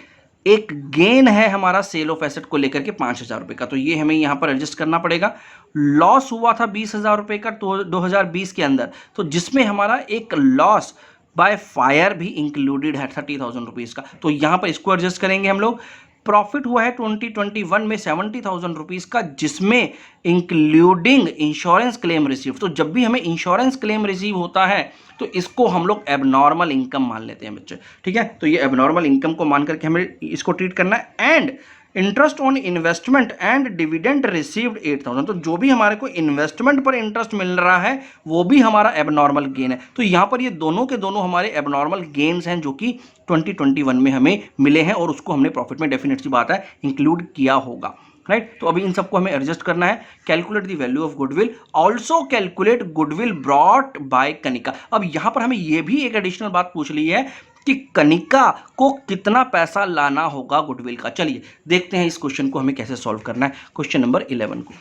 एक गेन है हमारा सेल ऑफ एसेट को लेकर के 5,000 रुपए का, तो ये हमें यहां पर एडजस्ट करना पड़ेगा। लॉस हुआ था 20,000 रुपए का तो 2020 के अंदर, तो जिसमें हमारा एक लॉस बाय फायर भी इंक्लूडेड है 30,000 रुपीज़ का, तो यहाँ पर इसको एडजस्ट करेंगे हम लोग। प्रॉफिट हुआ है 2021 में 70,000 रुपीज़ का, जिसमें इंक्लूडिंग इंश्योरेंस क्लेम रिसीव। तो जब भी हमें इंश्योरेंस क्लेम रिसीव होता है तो इसको हम लोग एबनॉर्मल इनकम मान लेते हैं बच्चे। ठीक है, तो ये एबनॉर्मल इनकम को मान करके हमें इसको ट्रीट करना है। And interest on investment and dividend received 8,000, तो जो भी हमारे को इन्वेस्टमेंट पर इंटरेस्ट मिल रहा है वो भी हमारा एबनॉर्मल गेन है। तो यहाँ पर ये दोनों के दोनों हमारे एबनॉर्मल गेन्स हैं जो कि 2021 में हमें मिले हैं, और उसको हमने प्रॉफिट में डेफिनेट सी बात है इंक्लूड किया होगा। राइट, तो अभी इन सबको हमें एडजस्ट करना है। Calculate the value of goodwill, also calculate goodwill brought by Kanika. अब यहाँ पर हमें ये भी एक एडिशनल बात पूछ ली है कि कनिका को कितना पैसा लाना होगा गुडविल का। चलिए देखते हैं इस क्वेश्चन को हमें कैसे सॉल्व करना है, क्वेश्चन नंबर 11 को।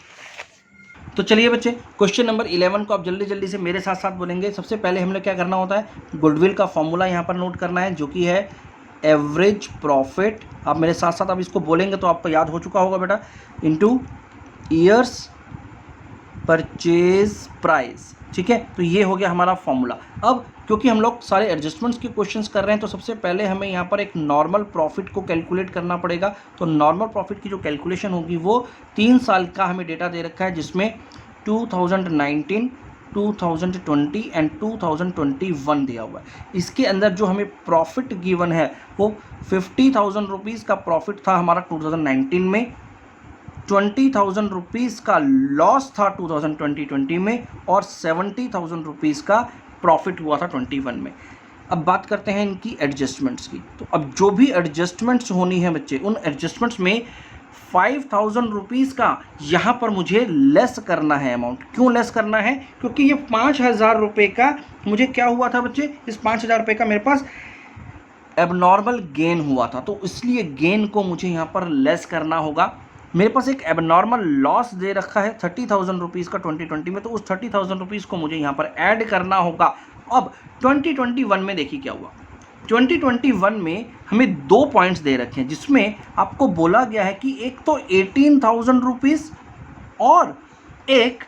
तो चलिए बच्चे, क्वेश्चन नंबर 11 को आप जल्दी जल्दी से मेरे साथ साथ बोलेंगे। सबसे पहले हमें क्या करना होता है, गुडविल का फॉर्मूला यहाँ पर नोट करना है, जो कि है एवरेज प्रॉफिट। आप मेरे साथ साथ आप इसको बोलेंगे तो आपको याद हो चुका होगा बेटा, इनटू ईयर्स परचेज प्राइस। ठीक है, तो ये हो गया हमारा फॉर्मूला। अब क्योंकि हम लोग सारे एडजस्टमेंट्स के क्वेश्चंस कर रहे हैं, तो सबसे पहले हमें यहाँ पर एक नॉर्मल प्रॉफिट को कैलकुलेट करना पड़ेगा। तो नॉर्मल प्रॉफिट की जो कैलकुलेशन होगी वो 3 साल का हमें डेटा दे रखा है, जिसमें 2019, 2020 एंड 2021 दिया हुआ है। इसके अंदर जो हमें प्रॉफिट गिवन है वो 50,000 रुपीज़ का प्रॉफिट था हमारा 2019 में, 20,000 रुपीज़ का लॉस था 2020 में, और 70,000 रुपीज़ का प्रॉफिट हुआ था 21 में। अब बात करते हैं इनकी एडजस्टमेंट्स की। तो अब जो भी एडजस्टमेंट्स होनी है बच्चे, उन एडजस्टमेंट्स में 5,000 रुपीज़ का यहाँ पर मुझे लेस करना है अमाउंट। क्यों लेस करना है, क्योंकि ये 5,000 रुपये का मुझे क्या हुआ था बच्चे, इस 5,000 रुपये का मेरे पास एबनॉर्मल गेन हुआ था, तो इसलिए गेन को मुझे यहाँ पर लेस करना होगा। मेरे पास एक एबनॉर्मल लॉस दे रखा है 30,000 रुपीज़ का 2020 में, तो उस 30,000 रुपीज़ को मुझे यहाँ पर ऐड करना होगा। अब 2021 में देखिए क्या हुआ। 2021 में हमें 2 पॉइंट्स दे रखे हैं, जिसमें आपको बोला गया है कि एक तो 18,000 रुपीज़ और एक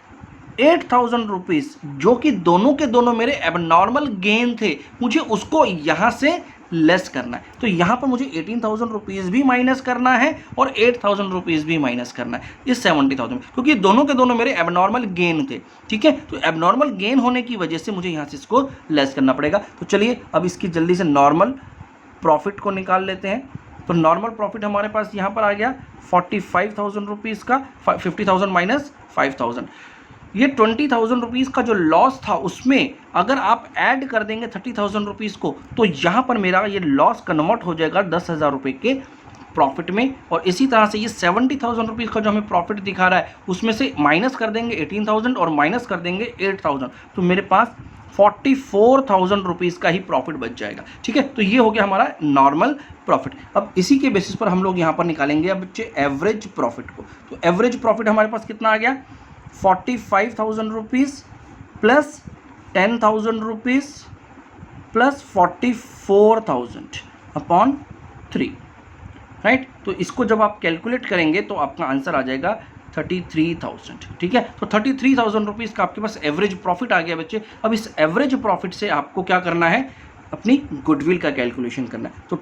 8,000 रुपीज़, जो कि दोनों के दोनों मेरे एबनॉर्मल गेन थे, मुझे उसको यहाँ से लेस करना है। तो यहाँ पर मुझे 18,000 रुपीज़ भी माइनस करना है और 8,000 रुपीज़ भी माइनस करना है इस 70,000, क्योंकि दोनों के दोनों मेरे एबनॉर्मल गेन थे। ठीक है, तो एबनॉर्मल गेन होने की वजह से मुझे यहाँ से इसको लेस करना पड़ेगा। तो चलिए अब इसकी जल्दी से नॉर्मल प्रॉफिट को निकाल लेते हैं। तो नॉर्मल प्रॉफिट हमारे पास यहाँ पर आ गया 45,000 रुपीज़ का, 50,000 माइनस 5,000। ये 20,000 रुपीज़ का जो लॉस था, उसमें अगर आप ऐड कर देंगे 30,000 रुपीज़ को, तो यहाँ पर मेरा ये लॉस कन्वर्ट हो जाएगा 10,000 रुपये के प्रॉफिट में। और इसी तरह से ये 70,000 रुपीज़ का जो हमें प्रॉफिट दिखा रहा है, उसमें से माइनस कर देंगे 18,000 और माइनस कर देंगे 8,000, तो मेरे पास 44,000 रुपीज़ का ही प्रॉफिट बच जाएगा। ठीक है, तो ये हो गया हमारा नॉर्मल प्रॉफिट। अब इसी के बेसिस पर हम लोग यहाँ पर निकालेंगे अब बच्चे एवरेज प्रॉफिट को। तो एवरेज प्रॉफिट हमारे पास कितना आ गया, 45,000 rupees plus 10,000 rupees plus 44,000 upon 3, right. तो इसको जब आप कैलकुलेट करेंगे तो आपका आंसर आ जाएगा 33,000। ठीक है, तो 33,000 रुपीज़ का आपके पास एवरेज प्रॉफिट आ गया बच्चे। अब इस एवरेज प्रॉफिट से आपको क्या करना है, अपनी गुडविल का कैलकुलेशन करना है। तो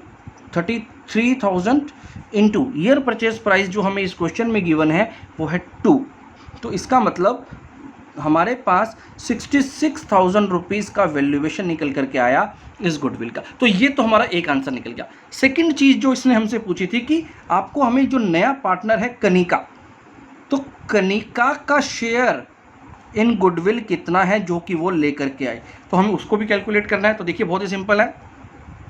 33,000 इंटू ईयर परचेज प्राइस जो हमें इस क्वेश्चन में गिवन है वो है 2, तो इसका मतलब हमारे पास 66,000 रुपीज़ का वैल्यूएशन निकल करके आया इस गुडविल का। तो ये तो हमारा एक आंसर निकल गया। सेकंड चीज़ जो इसने हमसे पूछी थी कि आपको हमें जो नया पार्टनर है कनिका, तो कनिका का शेयर इन गुडविल कितना है जो कि वो लेकर के आए, तो हमें उसको भी कैलकुलेट करना है। तो देखिए बहुत ही सिंपल है।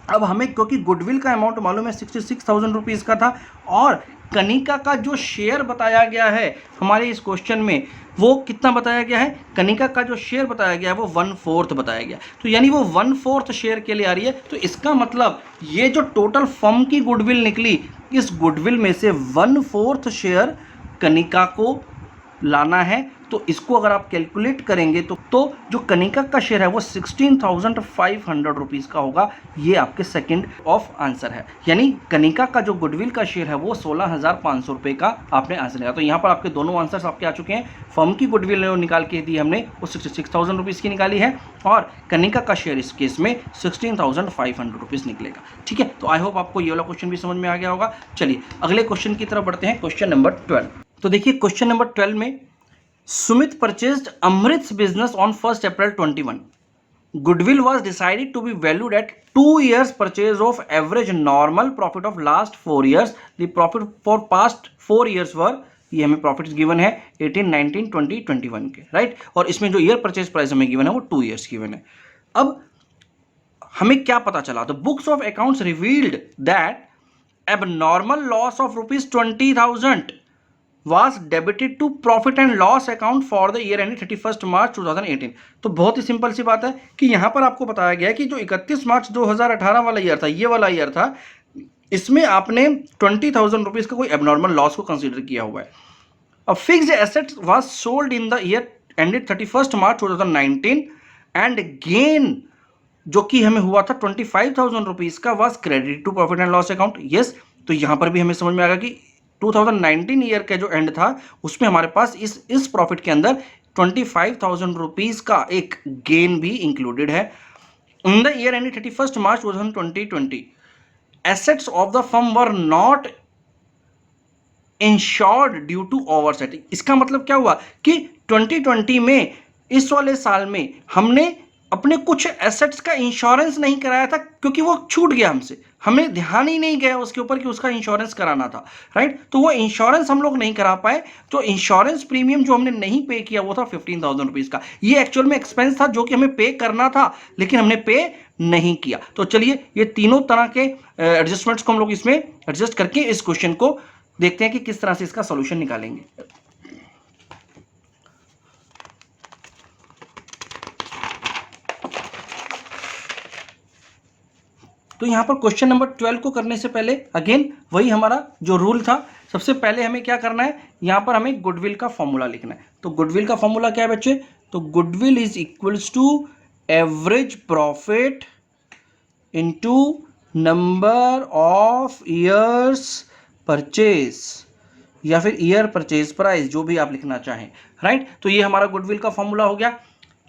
अब हमें क्योंकि गुडविल का अमाउंट मालूम है 66,000 रुपीज़ का था, और कनिका का जो शेयर बताया गया है हमारे इस क्वेश्चन में वो कितना बताया गया है, कनिका का जो शेयर बताया गया है वो 1/4 बताया गया, तो यानी वो 1/4 शेयर के लिए आ रही है। तो इसका मतलब ये जो टोटल फर्म की गुडविल निकली, इस गुडविल में से 1/4 शेयर कनिका को लाना है। तो इसको अगर आप कैलकुलेट करेंगे तो जो कनिका का शेयर है वो 16,500 रुपीज़ का होगा। ये आपके सेकंड ऑफ आंसर है, यानी कनिका का जो गुडविल का शेयर है वो 16,500 रुपये का आपने आंसर लिया। तो यहाँ पर आपके दोनों आंसर्स आपके आ चुके हैं। फर्म की गुडविल निकाल के दी हमने वो 66,000 रुपीज़ की निकाली है, और कनिका का शेयर इस केस में 16,500 रुपीज़ निकलेगा। ठीक है, तो आई होप आपको ये वाला क्वेश्चन भी समझ में आ गया होगा। चलिए अगले क्वेश्चन की तरफ बढ़ते हैं, क्वेश्चन नंबर 12। तो देखिए क्वेश्चन नंबर 12 में Sumit purchased Amrit's business on 1st April 21. Goodwill was decided to be valued at 2 years purchase of average normal profit of last 4 years. The profit for past 4 years were, ये हमें profits given है 18, 19, 20, 21 के, right. और इसमें जो year purchase price हमें given है वो 2 ईयर्स गिवन है। अब हमें क्या पता चला, the books of accounts revealed that abnormal loss of ₹20,000 was debited to profit and loss account for the year ending 31st March 2018। तो बहुत ही सिंपल सी बात है कि यहाँ पर आपको बताया गया है कि जो 31 मार्च 2018 वाला ईयर था, ये वाला ईयर था, इसमें आपने 20,000 रुपीज़ का कोई एबनॉर्मल लॉस को कंसीडर किया हुआ है। A fixed asset was sold in the year ended 31st March 2019 and gain जो कि हमें हुआ था 25,000 रुपीज़ का was credited to profit and loss account। yes, तो यहाँ पर भी हमें समझ में आ गया कि 2019 ईयर का जो एंड था उसमें हमारे पास इस प्रॉफिट के अंदर 25,000 रुपीज़ का एक गेन भी इंक्लूडेड है। In the year ended 31st March 2020 assets of the firm were not insured due to oversight. इसका मतलब क्या हुआ कि 2020 में, इस वाले साल में हमने अपने कुछ एसेट्स का इंश्योरेंस नहीं कराया था, क्योंकि वो छूट गया हमसे, हमें ध्यान ही नहीं गया उसके ऊपर कि उसका इंश्योरेंस कराना था, राइट। तो वो इंश्योरेंस हम लोग नहीं करा पाए, तो इंश्योरेंस प्रीमियम जो हमने नहीं पे किया वो था 15,000 रुपीज़ का। ये एक्चुअल में एक्सपेंस था जो कि हमें पे करना था, लेकिन हमने पे नहीं किया। तो चलिए ये तीनों तरह के एडजस्टमेंट्स को हम लोग इसमें एडजस्ट करके इस क्वेश्चन को देखते हैं कि किस तरह से इसका सॉल्यूशन निकालेंगे। तो यहाँ पर क्वेश्चन नंबर 12 को करने से पहले अगेन वही हमारा जो रूल था, सबसे पहले हमें क्या करना है, यहाँ पर हमें गुडविल का फॉर्मूला लिखना है। तो गुडविल का फॉर्मूला क्या है बच्चे, तो goodwill is equals to average profit into number of years purchase या फिर ईयर परचेज प्राइस, जो भी आप लिखना चाहें, राइट। तो ये हमारा गुडविल का फॉर्मूला हो गया।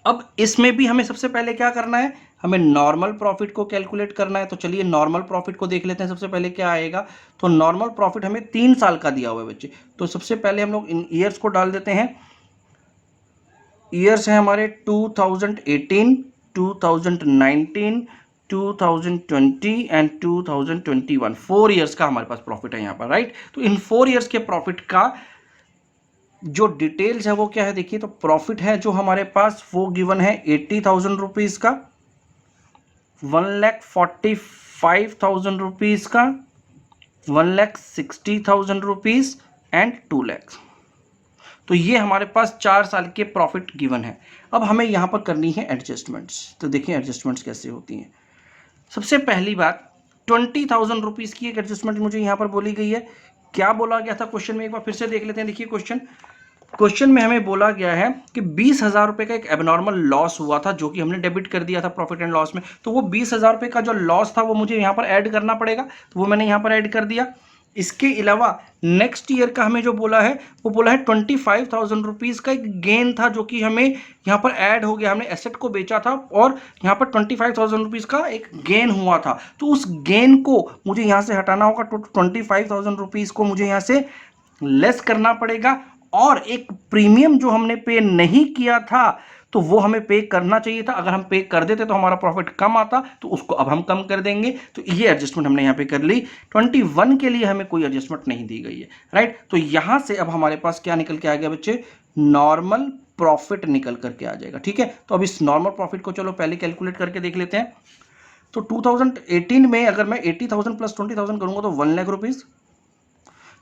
अब इसमें भी हमें सबसे पहले क्या करना है, हमें नॉर्मल प्रॉफिट को कैलकुलेट करना है। तो चलिए नॉर्मल प्रॉफिट को देख लेते हैं सबसे पहले क्या आएगा। तो नॉर्मल प्रॉफिट हमें 3 साल का दिया हुआ है बच्चे। तो सबसे पहले हम लोग इन ईयर्स को डाल देते हैं। ईयर्स हैं हमारे 2018, 2019, 2020 एंड 2021। 4 ईयर्स का हमारे पास प्रॉफिट है यहाँ पर, राइट। तो इन 4 ईयर्स के प्रॉफिट का जो डिटेल्स है वो क्या है, देखिए। तो प्रॉफिट है जो हमारे पास वो गिवन है 80,000 रुपीज का, 1,45,000 रुपीज का, 1,60,000 रुपीज एंड 2 लाख। तो ये हमारे पास 4 साल के प्रॉफिट गिवन है। अब हमें यहाँ पर करनी है एडजस्टमेंट्स। तो देखिए एडजस्टमेंट्स कैसे होती हैं। सबसे पहली बात 20,000 रुपीज़ की एक एडजस्टमेंट मुझे यहाँ पर बोली गई है। क्या बोला गया था क्वेश्चन में, एक बार फिर से देख लेते हैं। देखिए क्वेश्चन में हमें बोला गया है कि 20,000 रुपये का एक एबनॉर्मल लॉस हुआ था, जो कि हमने डेबिट कर दिया था प्रॉफिट एंड लॉस में। तो वो 20,000 रुपये का जो लॉस था वो मुझे यहाँ पर ऐड करना पड़ेगा, तो वो मैंने यहाँ पर ऐड कर दिया। इसके अलावा नेक्स्ट ईयर का हमें जो बोला है वो बोला है 25,000 रुपीज़ का एक गेन था, जो कि हमें यहाँ पर ऐड हो गया। हमने एसेट को बेचा था और यहाँ पर 25,000 रुपीज़ का एक गेन हुआ था। तो उस गेन को मुझे यहाँ से हटाना होगा। तो 25,000 रुपीज़ को मुझे यहाँ से लेस करना पड़ेगा। और एक प्रीमियम जो हमने पे नहीं किया था तो वो हमें पे करना चाहिए था। अगर हम पे कर देते तो हमारा प्रॉफिट कम आता, तो उसको अब हम कम कर देंगे। तो ये एडजस्टमेंट हमने यहाँ पे कर ली। 21 के लिए हमें कोई एडजस्टमेंट नहीं दी गई है, राइट। तो यहाँ से अब हमारे पास क्या निकल के आ गया बच्चे, नॉर्मल प्रॉफिट निकल करके आ जाएगा, ठीक है। तो अब इस नॉर्मल प्रॉफिट को चलो पहले कैलकुलेट करके देख लेते हैं। तो 2018 में अगर मैं 80,000 प्लस 20,000 करूंगा तो 1 लाख रुपीज़।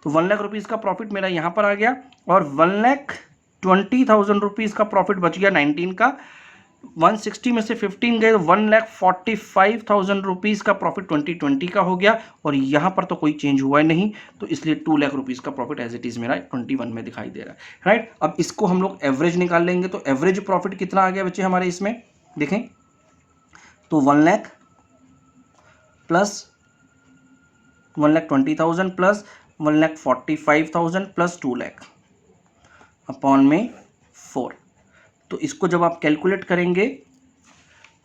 तो 1 लाख रुपीज़ का प्रॉफिट मेरा यहाँ पर आ गया और 1,20,000 रुपीज़ का प्रॉफिट बच गया 19 का। 160 में से 15 गए तो 1,45,000 रुपीज़ का प्रॉफिट 2020 का हो गया। और यहाँ पर तो कोई चेंज हुआ ही नहीं, तो इसलिए 2 लाख रुपीज़ का प्रॉफिट एज इट इज़ मेरा 21 में दिखाई दे रहा है, राइट। अब इसको हम लोग एवरेज निकाल लेंगे। तो एवरेज प्रॉफिट कितना आ गया बच्चे हमारे इसमें, देखें। तो 1 lakh plus 1,20,000 plus 1,45,000 plus 2 lakh upon में 4। तो इसको जब आप कैलकुलेट करेंगे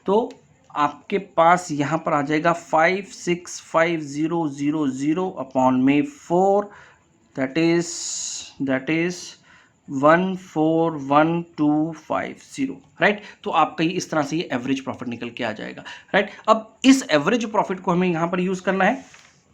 तो आपके पास यहाँ पर आ जाएगा 565000 अपॉन में 4, दैट इज 141250, राइट। तो आपका ये इस तरह से ये एवरेज प्रॉफिट निकल के आ जाएगा, राइट। अब इस एवरेज प्रॉफिट को हमें यहाँ पर यूज करना है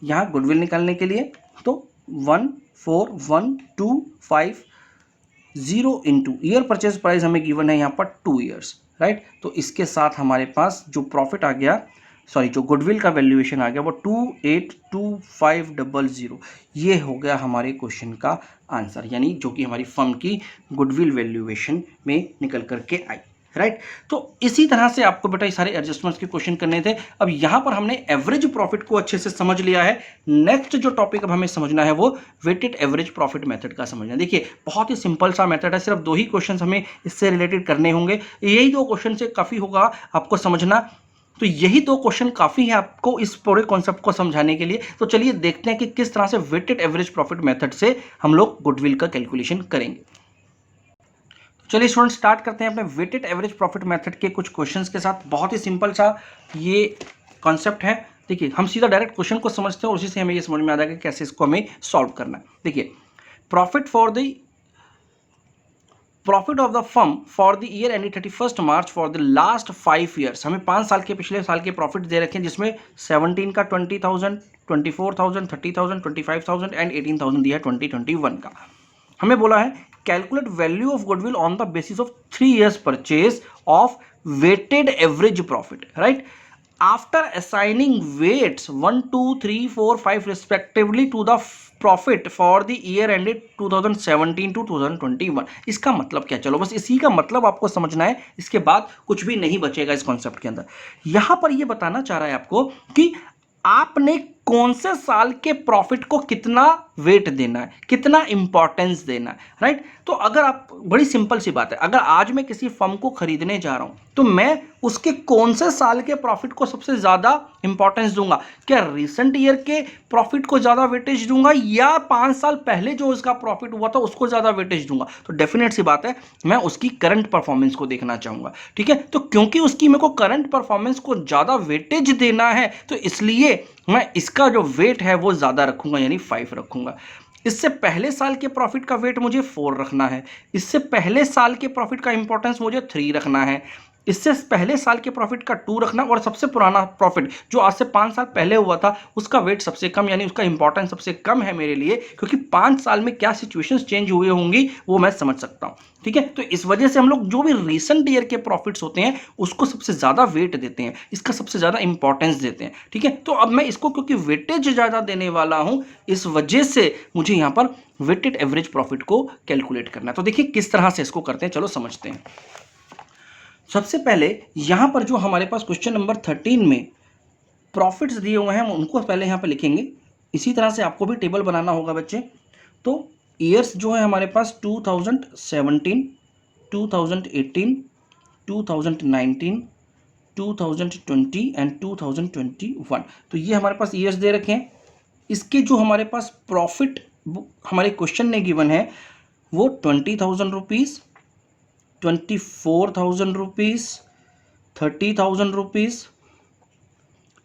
यहाँ गुडविल निकालने के लिए। तो 141250 इंटू ईयर परचेज प्राइस हमें गिवन है यहाँ पर 2 ईयर्स, राइट। तो इसके साथ हमारे पास जो प्रॉफिट आ गया, सॉरी जो गुडविल का वैल्यूएशन आ गया वो 282500। ये हो गया हमारे क्वेश्चन का आंसर, यानी जो कि हमारी फर्म की गुडविल वैल्यूएशन में निकल करके आई, राइट। तो इसी तरह से आपको बेटा ये सारे एडजस्टमेंट्स के क्वेश्चन करने थे। अब यहां पर हमने एवरेज प्रॉफिट को अच्छे से समझ लिया है। नेक्स्ट जो टॉपिक अब हमें समझना है वो वेटेड एवरेज प्रॉफिट मेथड का समझना है। देखिए बहुत ही सिंपल सा मेथड है, सिर्फ 2 ही क्वेश्चन हमें इससे रिलेटेड करने होंगे। यही 2 क्वेश्चन से काफ़ी होगा आपको समझना। तो यही 2 क्वेश्चन काफ़ी है आपको इस पूरे कॉन्सेप्ट को समझाने के लिए। तो चलिए देखते हैं कि किस तरह से वेटेड एवरेज प्रॉफिट मेथड से हम लोग गुडविल का कैलकुलेशन करेंगे। चलिए स्टूडेंट स्टार्ट करते हैं अपने वेटेड एवरेज प्रॉफिट मेथड के कुछ क्वेश्चंस के साथ। बहुत ही सिंपल सा ये कॉन्सेप्ट है। देखिए हम सीधा डायरेक्ट क्वेश्चन को समझते हैं और उसी से हमें ये समझ में आ जाएगा कि कैसे इसको हमें सॉल्व करना है। देखिए profit of the firm for the year ending 31 March for the last 5 years. हमें 5 साल के पिछले साल के प्रॉफिट दे रखे हैं, जिसमें 17 का 20,000, 24,000, 30,000, 25,000 एंड 18,000 दिया है 2021 का। हमें बोला है calculate value of goodwill on the basis of 3 years purchase of weighted average profit, right. After assigning weights 1, 2, 3, 4, 5 respectively to the profit for the year ended 2017 to 2021। इसका मतलब क्या, चलो बस इसी का मतलब आपको समझना है, इसके बाद कुछ भी नहीं बचेगा इस कॉन्सेप्ट के अंदर। यहां पर यह बताना चाह रहा है आपको कि आपने कौन से साल के प्रॉफिट को कितना वेट देना है, कितना इंपॉर्टेंस देना है, राइट। तो अगर आप, बड़ी सिंपल सी बात है, अगर आज मैं किसी फर्म को खरीदने जा रहा हूं तो मैं उसके कौन से साल के प्रॉफिट को सबसे ज्यादा इंपॉर्टेंस दूंगा? क्या रिसेंट ईयर के प्रॉफिट को ज्यादा वेटेज दूंगा या 5 साल पहले जो उसका प्रॉफिट हुआ था उसको ज्यादा वेटेज दूंगा? तो डेफिनेट सी बात है, मैं उसकी करंट परफॉर्मेंस को देखना चाहूंगा, ठीक है। तो क्योंकि उसकी मेरे को करंट परफॉर्मेंस को ज्यादा वेटेज देना है तो इसलिए मैं इसका जो वेट है वो ज्यादा रखूंगा, यानी 5 रखूंगा। इससे पहले साल के प्रॉफिट का वेट मुझे 4 रखना है, इससे पहले साल के प्रॉफिट का इंपॉर्टेंस मुझे 3 रखना है, इससे पहले साल के प्रॉफिट का 2 रखना, और सबसे पुराना प्रॉफिट जो आज से 5 साल पहले हुआ था उसका वेट सबसे कम, यानी उसका इंपॉर्टेंस सबसे कम है मेरे लिए, क्योंकि 5 साल में क्या सिचुएशंस चेंज हुए होंगी वो मैं समझ सकता हूं, ठीक है। तो इस वजह से हम लोग जो भी रिसेंट ईयर के प्रॉफिट्स होते हैं उसको सबसे ज्यादा वेट देते हैं, इसका सबसे ज्यादा इंपॉर्टेंस देते हैं, ठीक है। तो अब मैं इसको क्योंकि वेटेज ज्यादा देने वाला हूं, इस वजह से मुझे यहां पर वेटेड एवरेज प्रॉफिट को कैलकुलेट करना है। तो देखिए किस तरह से इसको करते हैं, चलो समझते हैं। सबसे पहले यहां पर जो हमारे पास क्वेश्चन नंबर 13 में प्रॉफिट्स दिए हुए हैं उनको पहले यहां पर लिखेंगे। इसी तरह से आपको भी टेबल बनाना होगा बच्चे। तो ईयर्स जो है हमारे पास 2017, 2018, 2019, 2020 एंड 2021, तो ये हमारे पास ईयर्स दे रखे हैं। इसके जो हमारे पास प्रॉफिट हमारे क्वेश्चन ने गिवन है वो 20,000 rupees, 24,000 rupees, 30,000 rupees,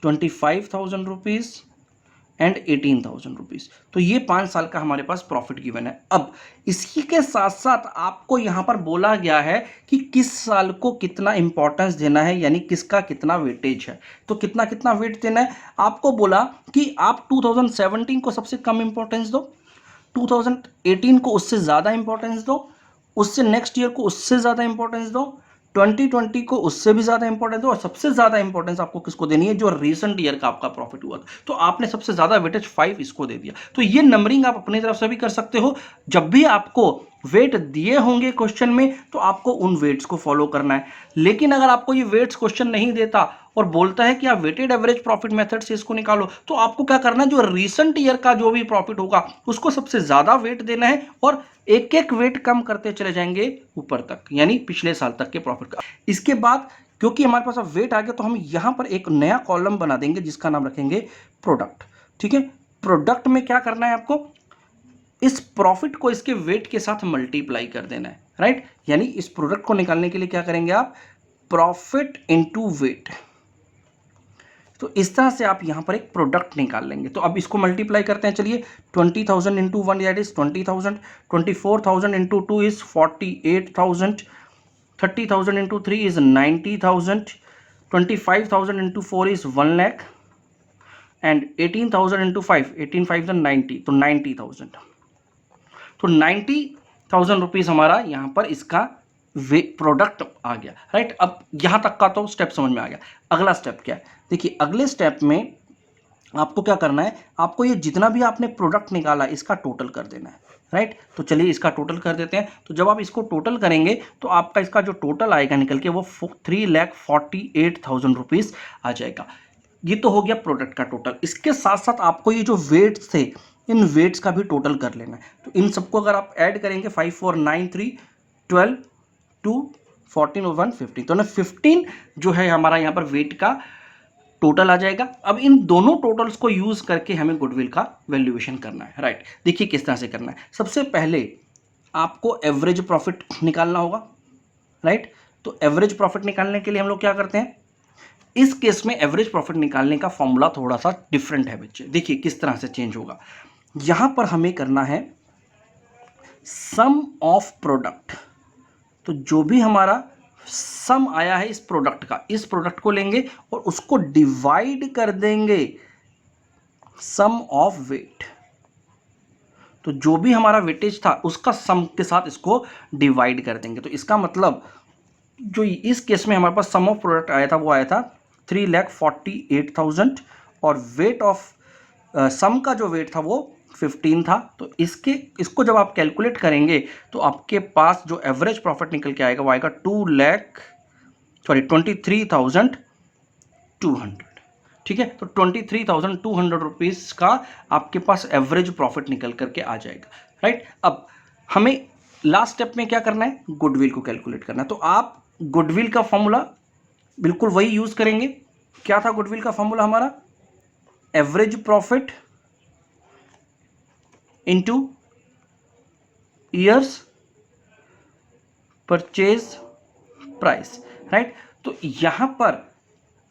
25,000 rupees and 18,000 rupees. तो ये 5 साल का हमारे पास प्रॉफिट गिवन है। अब इसी के साथ साथ आपको यहाँ पर बोला गया है कि किस साल को कितना इंपॉर्टेंस देना है, यानी किसका कितना वेटेज है। तो कितना कितना वेट देना है, आपको बोला कि आप 2017 को सबसे कम इंपॉर्टेंस दो, 2018 को उससे ज़्यादा इंपॉर्टेंस दो, उससे नेक्स्ट ईयर को उससे ज़्यादा इंपॉर्टेंस दो, 2020 को उससे भी ज़्यादा इंपॉर्टेंस दो, और सबसे ज़्यादा इंपॉर्टेंस आपको किसको देनी है, जो रिसेंट ईयर का आपका प्रॉफिट हुआ था। तो आपने सबसे ज़्यादा वेटेज 5 इसको दे दिया। तो ये नंबरिंग आप अपनी तरफ से भी कर सकते हो। जब भी आपको वेट दिए होंगे क्वेश्चन में तो आपको उन वेट्स को फॉलो करना है। लेकिन अगर आपको ये वेट्स क्वेश्चन नहीं देता और बोलता है कि आप वेटेड एवरेज प्रॉफिट मेथड से इसको निकालो, तो आपको क्या करना है, जो रिसेंट ईयर का जो भी प्रॉफिट होगा उसको सबसे ज्यादा वेट देना है और एक एक वेट कम करते चले जाएंगे ऊपर तक, यानी पिछले साल तक के प्रॉफिट का। इसके बाद क्योंकि हमारे पास अब वेट आ गया तो हम यहां पर एक नया कॉलम बना देंगे जिसका नाम रखेंगे प्रोडक्ट, ठीक है। प्रोडक्ट में क्या करना है, आपको इस प्रॉफिट को इसके वेट के साथ मल्टीप्लाई कर देना है, राइट। यानी इस प्रोडक्ट को निकालने के लिए क्या करेंगे आप, प्रॉफिट इनटू वेट। तो इस तरह से आप यहां पर एक प्रोडक्ट निकाल लेंगे। तो अब इसको मल्टीप्लाई करते हैं, चलिए। 20,000 into 1 that is 20,000, 24,000 into 2 is 48,000, 30,000 into 3 is 90,000, 25,000 into 4 is 1 lakh and 18,000 into 5, 18,5 90, तो 90,000। तो 90,000 रुपीज हमारा यहां पर इसका प्रोडक्ट आ गया, राइट। अब यहां तक का तो स्टेप समझ में आ गया। अगला स्टेप क्या है, देखिए अगले स्टेप में आपको क्या करना है, आपको ये जितना भी आपने प्रोडक्ट निकाला इसका टोटल कर देना है, राइट। तो चलिए इसका टोटल कर देते हैं। तो जब आप इसको टोटल करेंगे तो आपका इसका जो टोटल आएगा निकल के वो 3,48,000 रुपीज आ जाएगा। ये तो हो गया प्रोडक्ट का टोटल। इसके साथ साथ आपको ये जो वेट्स थे इन वेट्स का भी टोटल कर लेना है। तो इन सबको अगर आप ऐड करेंगे 5, 4, 9, 3, 12, 2, 14 और 1, 15, तो ना 15 जो है हमारा यहाँ पर वेट का टोटल आ जाएगा। अब इन दोनों टोटल्स को यूज करके हमें गुडविल का वैल्यूएशन करना है, राइट। देखिए किस तरह से करना है। सबसे पहले आपको एवरेज प्रॉफिट निकालना होगा, राइट। तो एवरेज प्रॉफिट निकालने के लिए हम लोग क्या करते हैं, इस केस में एवरेज प्रॉफिट निकालने का फॉर्मूला थोड़ा सा डिफरेंट है बच्चे। देखिए किस तरह से चेंज होगा। यहां पर हमें करना है सम ऑफ प्रोडक्ट। तो जो भी हमारा सम आया है इस प्रोडक्ट का, इस प्रोडक्ट को लेंगे और उसको डिवाइड कर देंगे सम ऑफ वेट। तो जो भी हमारा वेटेज था उसका सम के साथ इसको डिवाइड कर देंगे। तो इसका मतलब जो इस केस में हमारे पास सम ऑफ प्रोडक्ट आया था वो आया था 3,48,000 और वेट ऑफ सम का जो वेट था वो 15 था। तो इसको जब आप कैलकुलेट करेंगे तो आपके पास जो एवरेज प्रॉफिट निकल के आएगा वो आएगा 23,200। ठीक है, तो 23,200 रुपीज़ का आपके पास एवरेज प्रॉफिट निकल करके आ जाएगा, राइट। अब हमें लास्ट स्टेप में क्या करना है, गुडविल को कैलकुलेट करना है। तो आप गुडविल का फॉर्मूला बिल्कुल वही यूज करेंगे। क्या था गुडविल का फॉर्मूला हमारा, average profit into years purchase price, right. तो यहां पर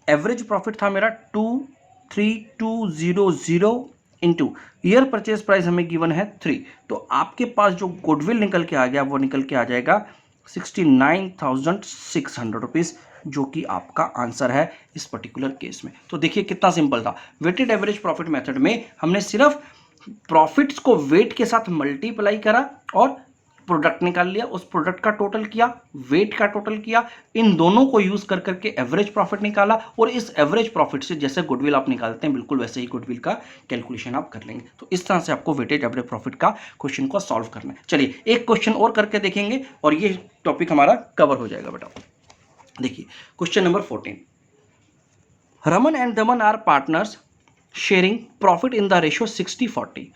एवरेज प्रॉफिट था मेरा 23200 इंटू ईयर परचेज प्राइस हमें गिवन है 3। तो आपके पास जो गुडविल निकल के आ गया वो निकल के आ जाएगा 69,600 रुपीज़, जो कि आपका आंसर है इस पर्टिकुलर केस में। तो देखिए कितना सिंपल था। वेटेड एवरेज प्रॉफिट मेथड में हमने सिर्फ प्रॉफिट्स को वेट के साथ मल्टीप्लाई करा और प्रोडक्ट निकाल लिया, उस प्रोडक्ट का टोटल किया, वेट का टोटल किया, इन दोनों को यूज कर करके एवरेज प्रॉफिट निकाला, और इस एवरेज प्रॉफिट से जैसे गुडविल आप निकालते हैं बिल्कुल वैसे ही गुडविल का कैलकुलेशन आप कर लेंगे। तो इस तरह से आपको वेटेज एवरेज प्रॉफिट का क्वेश्चन को सॉल्व करना है। चलिए एक क्वेश्चन और करके देखेंगे और ये टॉपिक हमारा कवर हो जाएगा बेटा। देखिए question number 14, Raman and Daman are partners sharing profit in the ratio 60-40,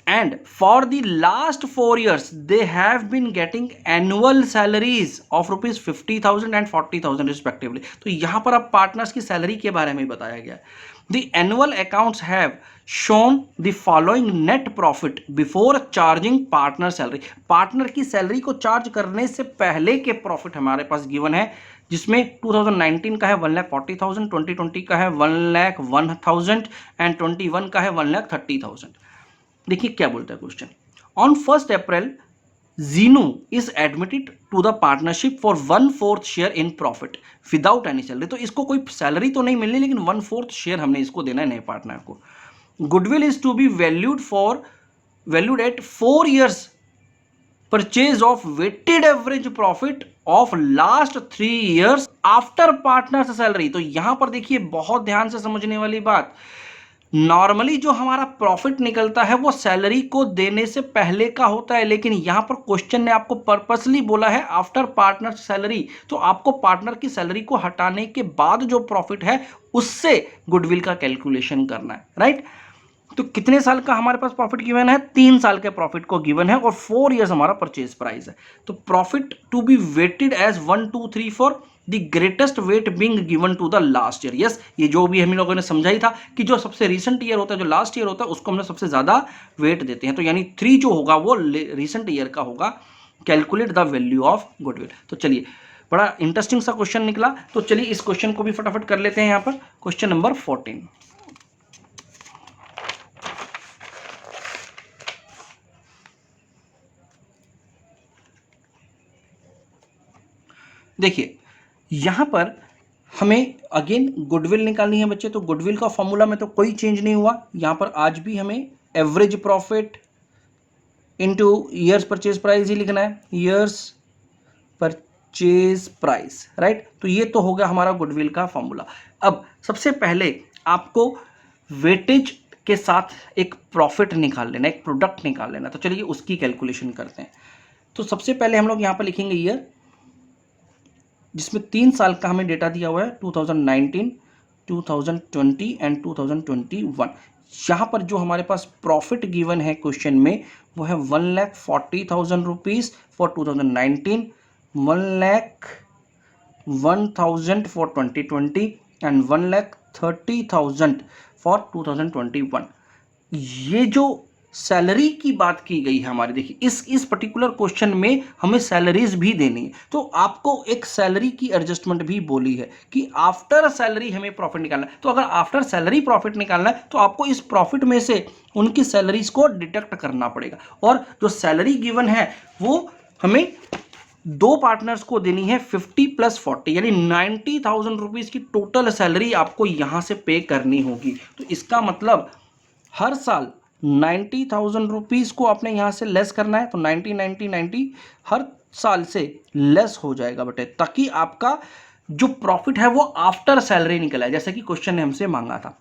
and for the last 4 years they have been getting annual salaries of rupees 50,000 and 40,000 respectively। तो यहां पर अब पार्टनर्स की सैलरी के बारे में बताया गया। The annual accounts have shown the following net profit before charging partner salary। Partner की सैलरी को चार्ज करने से पहले के प्रॉफिट हमारे पास गिवन है, जिसमें 2019 का है 1,40,000, 2020 का है 1,01,000 एंड 21 का है 1,30,000। देखिए क्या बोलता है question, on 1 April Jinu is admitted to the partnership for 1/4 share in profit without any salary. तो इसको कोई सैलरी तो नहीं मिलनी, लेकिन 1/4 शेयर हमने इसको देना है नए पार्टनर को। Goodwill is to be valued at 4 years purchase of weighted average profit of last 3 years after partner salary. तो यहां पर देखिए बहुत ध्यान से समझने वाली बात, नॉर्मली जो हमारा प्रॉफिट निकलता है वो सैलरी को देने से पहले का होता है, लेकिन यहां पर क्वेश्चन ने आपको पर्पसली बोला है आफ्टर पार्टनर सैलरी। तो आपको पार्टनर की सैलरी को हटाने के बाद जो प्रॉफिट है उससे गुडविल का कैलकुलेशन करना है, राइट। तो कितने साल का हमारे पास प्रॉफिट गिवन है, 3 साल के प्रॉफिट को गिवन है, और 4 years हमारा परचेज प्राइस है। तो profit to be weighted as 1 2 3 4, the greatest weight being given to the last year. Yes, ये जो भी हम लोगों ने समझाई था कि जो सबसे रिसेंट ईयर होता है, जो लास्ट ईयर होता है, उसको हमने सबसे ज्यादा वेट देते हैं। तो यानी 3 जो होगा वो रिसेंट ईयर का होगा। Calculate the value of goodwill. तो चलिए बड़ा इंटरेस्टिंग सा क्वेश्चन निकला। तो चलिए इस क्वेश्चन को भी फटाफट कर लेते हैं। यहां पर क्वेश्चन नंबर 14, देखिए यहां पर हमें अगेन गुडविल निकालनी है बच्चे। तो गुडविल का फॉर्मूला में तो कोई चेंज नहीं हुआ, यहां पर आज भी हमें average profit into years purchase price ही लिखना है, ईयर्स परचेज प्राइस, राइट। तो ये तो हो गया हमारा गुडविल का फॉर्मूला। अब सबसे पहले आपको वेटेज के साथ एक प्रॉफिट निकाल लेना, एक प्रोडक्ट निकाल लेना। तो चलिए उसकी कैलकुलेशन करते हैं। तो सबसे पहले हम लोग यहां पर लिखेंगे ईयर, जिसमें 3 साल का हमें डेटा दिया हुआ है, 2019, 2020 एंड 2021। यहाँ पर जो हमारे पास प्रॉफिट गिवन है क्वेश्चन में वो है 1,40,000 rupees for 2019, 1,01,000 for 2020 and 1,30,000 for 2021। ये जो सैलरी की बात की गई है हमारी, देखिए इस पर्टिकुलर क्वेश्चन में हमें सैलरीज भी देनी है। तो आपको एक सैलरी की एडजस्टमेंट भी बोली है कि आफ्टर सैलरी हमें प्रॉफिट निकालना है। तो अगर आफ्टर सैलरी प्रॉफिट निकालना है तो आपको इस प्रॉफिट में से उनकी सैलरीज को डिडक्ट करना पड़ेगा, और जो सैलरी गिवन है वो हमें 2 पार्टनर्स को देनी है 50 + 40, यानी 90,000 रुपीज की टोटल सैलरी आपको यहां से पे करनी होगी। तो इसका मतलब हर साल 90,000 रुपीज को आपने यहां से लेस करना है। तो 90 90 90 हर साल से लेस हो जाएगा बेटे, ताकि आपका जो प्रॉफिट है वो आफ्टर सैलरी निकला है, जैसे कि क्वेश्चन ने हमसे मांगा था।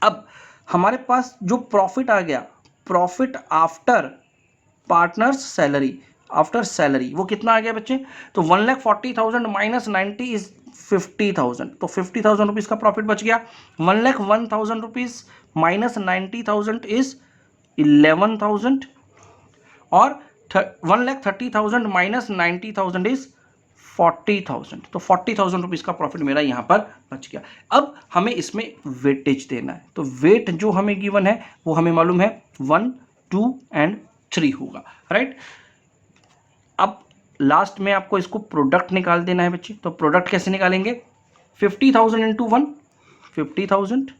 अब हमारे पास जो प्रॉफिट आ गया, profit after partners salary, after salary, वो कितना आ गया बच्चे? तो 1,40,000 - 90 इज 50,000, तो 50,000 रुपीज़ का प्रॉफिट बच गया। 1,01,000 रुपीज़ माइनस 90,000 इज 11,000 और 1,30,000 माइनस 90,000 इज 40,000, तो 40,000 रुपीज़ का प्रॉफिट मेरा यहाँ पर बच गया। अब हमें इसमें वेटेज देना है, तो वेट जो हमें गिवन है वो हमें मालूम है 1, 2 एंड 3 होगा, राइट। अब लास्ट में आपको इसको प्रोडक्ट निकाल देना है बच्चे, तो प्रोडक्ट कैसे निकालेंगे? 50,000 into 1 50,000,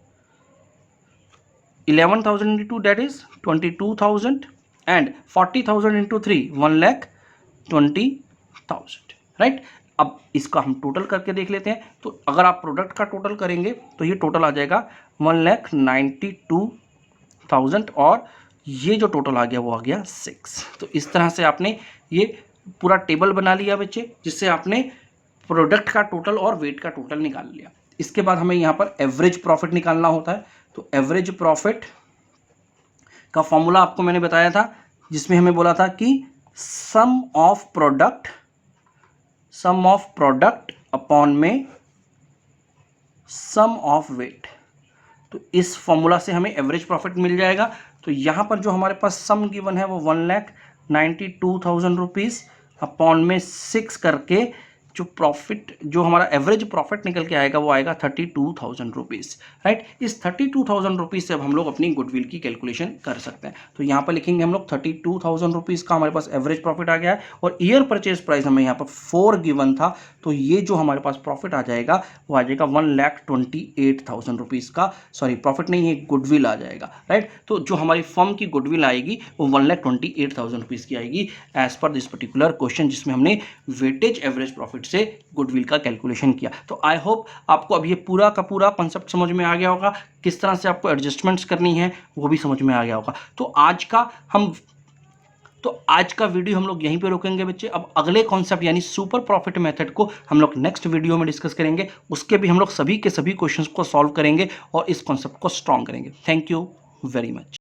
11,000 into 2 that is 22,000 and 40,000 into 3 1,20,000, right. अब इसका हम टोटल करके देख लेते हैं, तो अगर आप प्रोडक्ट का टोटल करेंगे तो ये टोटल आ जाएगा 1,92,000 और ये जो टोटल आ गया वो आ गया 6। तो इस तरह से आपने ये पूरा टेबल बना लिया बच्चे, जिससे आपने प्रोडक्ट का टोटल और वेट का टोटल निकाल लिया। इसके बाद हमें यहाँ पर एवरेज प्रॉफिट निकालना होता है, तो एवरेज प्रॉफिट का फॉर्मूला आपको मैंने बताया था, जिसमें हमें बोला था कि सम ऑफ प्रोडक्ट अपॉन में सम ऑफ वेट, तो इस फॉर्मूला से हमें एवरेज प्रॉफिट मिल जाएगा। तो यहाँ पर जो हमारे पास सम गिवन है वो 1,92,000 रुपीज़ अपॉन में 6 करके जो प्रॉफिट, जो हमारा एवरेज प्रॉफिट निकल के आएगा वो आएगा 32,000 रुपीज़, राइट। इस 32,000 रुपीज़ से अब हम लोग अपनी गुडविल की कैलकुलेशन कर सकते हैं। तो यहाँ पर लिखेंगे हम लोग 32,000 रुपीज़ का हमारे पास एवरेज प्रॉफिट आ गया है और ईयर परचेज प्राइस हमें यहाँ पर 4 गिवन था, तो ये जो हमारे पास प्रॉफिट आ जाएगा वो आ जाएगा 1,28,000 रुपीज़ का, सॉरी प्रॉफिट नहीं है, गुडविल आ जाएगा, राइट। तो जो हमारी फर्म की गुडविल आएगी वो 1,28,000 रुपीज़ की आएगी as per this particular question, जिसमें हमने वेटेज एवरेज प्रॉफिट से गुडविल का कैलकुलेशन किया। तो आई होप आपको अब ये पूरा का पूरा कॉन्सेप्ट समझ में आ गया होगा, किस तरह से आपको एडजस्टमेंट्स करनी है वो भी समझ में आ गया होगा। तो आज का वीडियो हम लोग यहीं पे रोकेंगे बच्चे। अब अगले कॉन्सेप्ट यानी सुपर प्रॉफिट मेथड को हम लोग नेक्स्ट वीडियो में डिस्कस करेंगे, उसके भी हम लोग सभी के सभी क्वेश्चंस को सॉल्व करेंगे और इस कॉन्सेप्ट को स्ट्रॉन्ग करेंगे। Thank you very much.